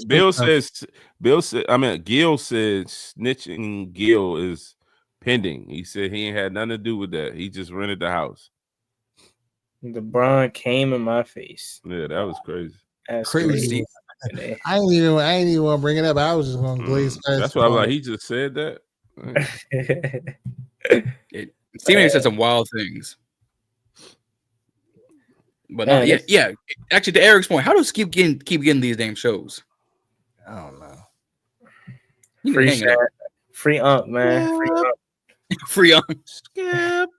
snitching Gil is pending. He said he ain't had nothing to do with that. He just rented the house. LeBron came in my face. Yeah, that was crazy. That's crazy. I ain't even want to bring it up. I was just going to glaze past. That's why I'm like, he just said that. Steven said some wild things. But no, yeah. Actually, to Eric's point, how does keep getting these damn shows? I don't know. Free Unk, man. Free Unk. Skip.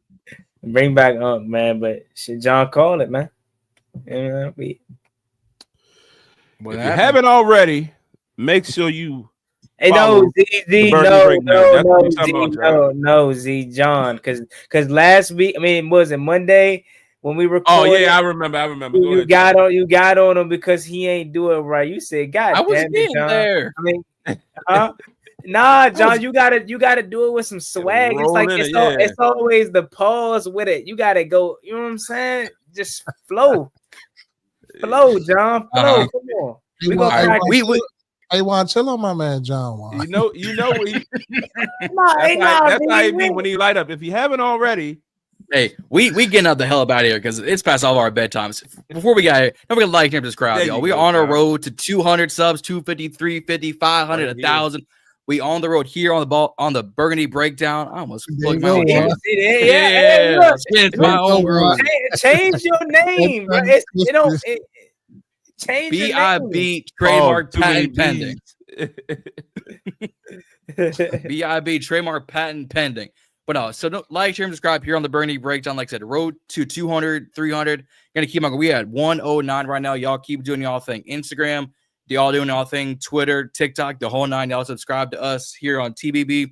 Bring back Unk, man. But shit, John called it, man. If you haven't already, make sure you. Hey, no, Z, John, because last week, I mean, was it Monday when we recorded? Oh yeah, I remember. You got on him because he ain't do it right. You said, "God, I was damn it, John." there. I mean, nah, John, you gotta do it with some swag. It's like it's always the pause with it. You gotta go. You know what I'm saying? Just flow, John. Flow. Come on. I want to chill on my man John. You know what he. That's how he be when he light up. If you haven't already, hey, we getting out the hell out of here because it's past all of our bedtimes. Before we got here, don't forget to like and subscribe, y'all. We're on our road to 200 subs, 250, 350, 500, 1,000. We on the road here on the Burgundy Breakdown. I almost plugged my own name. Change your name. Change BIB trademark patent pending. BIB trademark patent pending. But no, so don't like, share, and subscribe here on the Burgundy Breakdown. Like I said, road to 200, 300. Gonna keep on. We at 109 right now. Y'all keep doing y'all thing. Instagram, y'all doing y'all thing. Twitter, TikTok, the whole nine. Y'all subscribe to us here on TBB.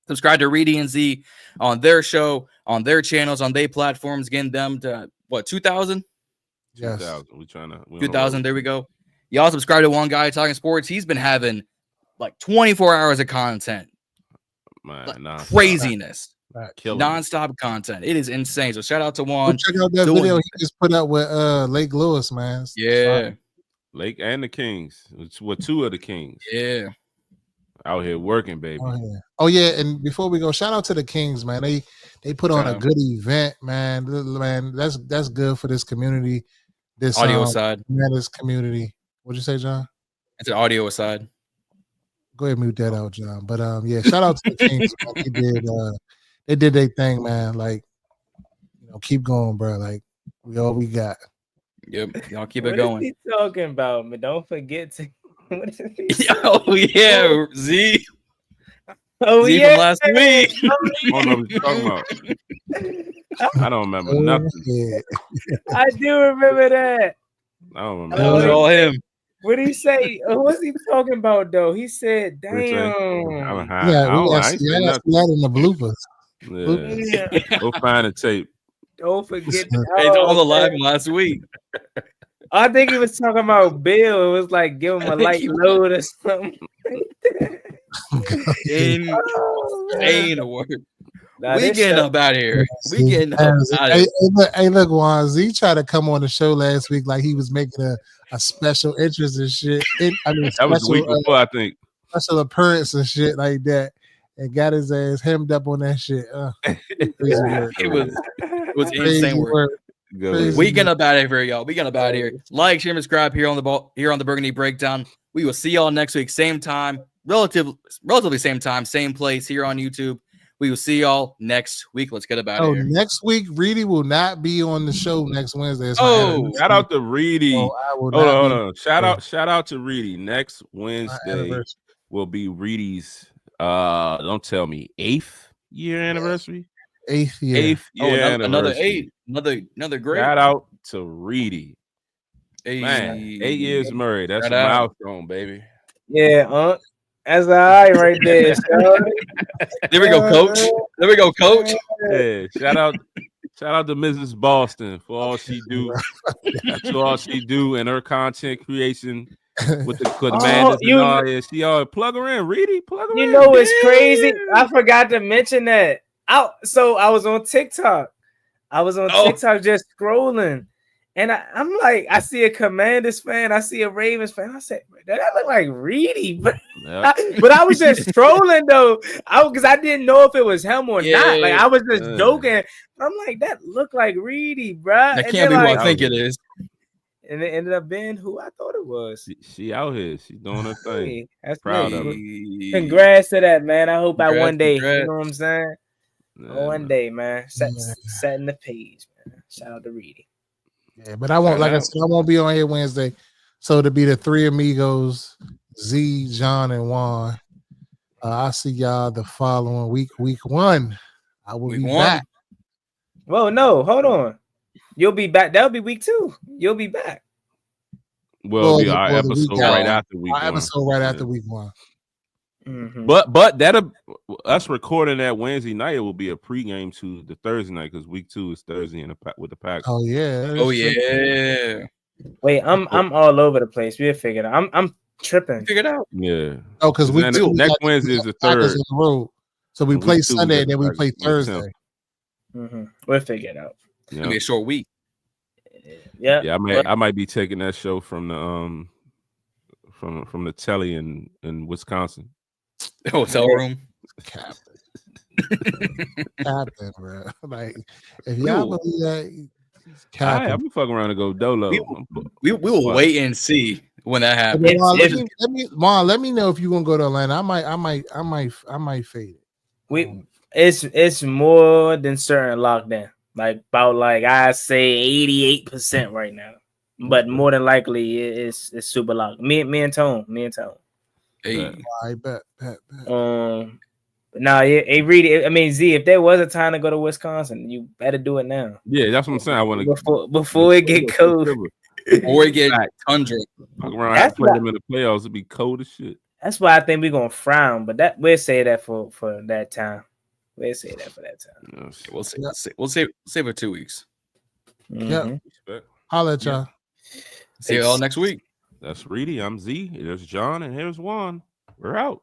Subscribe to Reedie and Zee on their show, on their channels, on their platforms. Getting them to what 2,000. Yes. 2,000. 2,000. There we go. Y'all subscribe to One Guy Talking Sports. He's been having like 24 hours of content. Man, craziness. Non-stop content. It is insane. So shout out to Juan. Check out that video he just put up with Lake Lewis, man. Yeah. Lake and the Kings. It's with two of the Kings. Yeah. Out here working, baby. Oh yeah. And before we go, shout out to the Kings, man. They put on a good event, man. Man, that's good for this community. This audio aside. This community. What'd you say, John? It's an audio aside. Go ahead and mute that out, John. But yeah, shout out to the Kings. They did their thing, man. Like, keep going, bro. Like, we got. Yep, y'all keep it going. What is he talking about? But don't forget to. Oh yeah, Z. Oh Z yeah, from last week. I don't know what you're talking about. I don't remember nothing. I do remember that. I don't remember. That was all him. What did he say? What's he talking about though? He said, "Damn." Yeah, we got that in the bloopers. Yeah. Go find the tape. Don't forget. Hey, on the live last week. I think he was talking about Bill. It was like give him a light load or something. Insane word. We getting up out of here. We getting up out of here. Hey, look, Juan Z tried to come on the show last week like he was making a special interest and shit. That was the week before, I think. Special appearance and shit like that, and got his ass hemmed up on that shit. It was insane work. We getting up out of here, y'all. We getting up out of here. Like, share, and subscribe here on the Burgundy Breakdown. We will see y'all next week, same time, relatively same time, same place here on YouTube. We will see y'all next week. Let's get up out of here. Next week, Reedie will not be on the show next Wednesday. Shout out to Reedie. Hold on. Shout out to Reedie. Next Wednesday will be Reedie's don't tell me 8th year anniversary. 8th year. 8th year another 8. Another great. Shout out to Reedie. Man, 8 years married. That's a milestone, baby. Yeah, that's all right right there. There we go, coach. There we go, coach. Yeah, shout out to Mrs. Boston for all she do. To all she do and her content creation with the madness and all. Yeah, she all plug her in, Reedie. Plug her in. You know it's crazy. I forgot to mention that. So I was on TikTok. TikTok just scrolling. And I'm like, I see a Commanders fan, I see a Ravens fan. I said, that look like Reedie, but I was just trolling though. Because I didn't know if it was him or not. Like I was just joking. But I'm like, that looked like Reedie, bro. That can't be what I think it is. And it ended up being who I thought it was. She out here. She doing her thing. Hey, that's proud of it. Congrats to that, man. I hope one day, you know what I'm saying? One day, man. Setting the page, man. Shout out to Reedie. Yeah, but I won't, like I said, I won't be on here Wednesday. So to be the three amigos, Z, Jon, and Juan. I'll see y'all the following week, week 1. I will be back. Well, no, hold on. You'll be back. That'll be week 2. You'll be back. Well, it'll be our episode right after week 1. Our episode right after week 1. Mm-hmm. But that'll us recording that Wednesday night. It will be a pregame to the Thursday night because week 2 is Thursday with the Packers. Oh yeah. Oh yeah. Wait, I'm all over the place. We'll figure it out. I'm tripping. Figure it out. Yeah. Oh, because week 2 next Wednesday is the 3rd. So we play Sunday and then we play Thursday. Mm-hmm. We'll figure it out. It's gonna be a short week. Yeah. I might be taking that show from the telly in Wisconsin. Hotel room. Captain, bro. Like if y'all believe that, Captain. I'm fucking around to go dolo. We will wait and see when that happens. Let me know if you want to go to Atlanta. I might fade it. It's more than certain lockdown. I say 88% right now. But more than likely it's super locked. Me and Tone. Hey. I bet. Reedie. I mean, Z, if there was a time to go to Wisconsin, you better do it now. Yeah, that's what I'm saying. I want to before it get cold. Or it get tundra. Around play them in the playoffs, it'd be cold as shit. That's why I think we're gonna frown, but we'll say that for that time. We'll say that for that time. Okay, we'll save it 2 weeks. Mm-hmm. Yeah. Holla at y'all. See you all next week. That's Reedie. I'm Z. There's Jon, and here's Juan. We're out.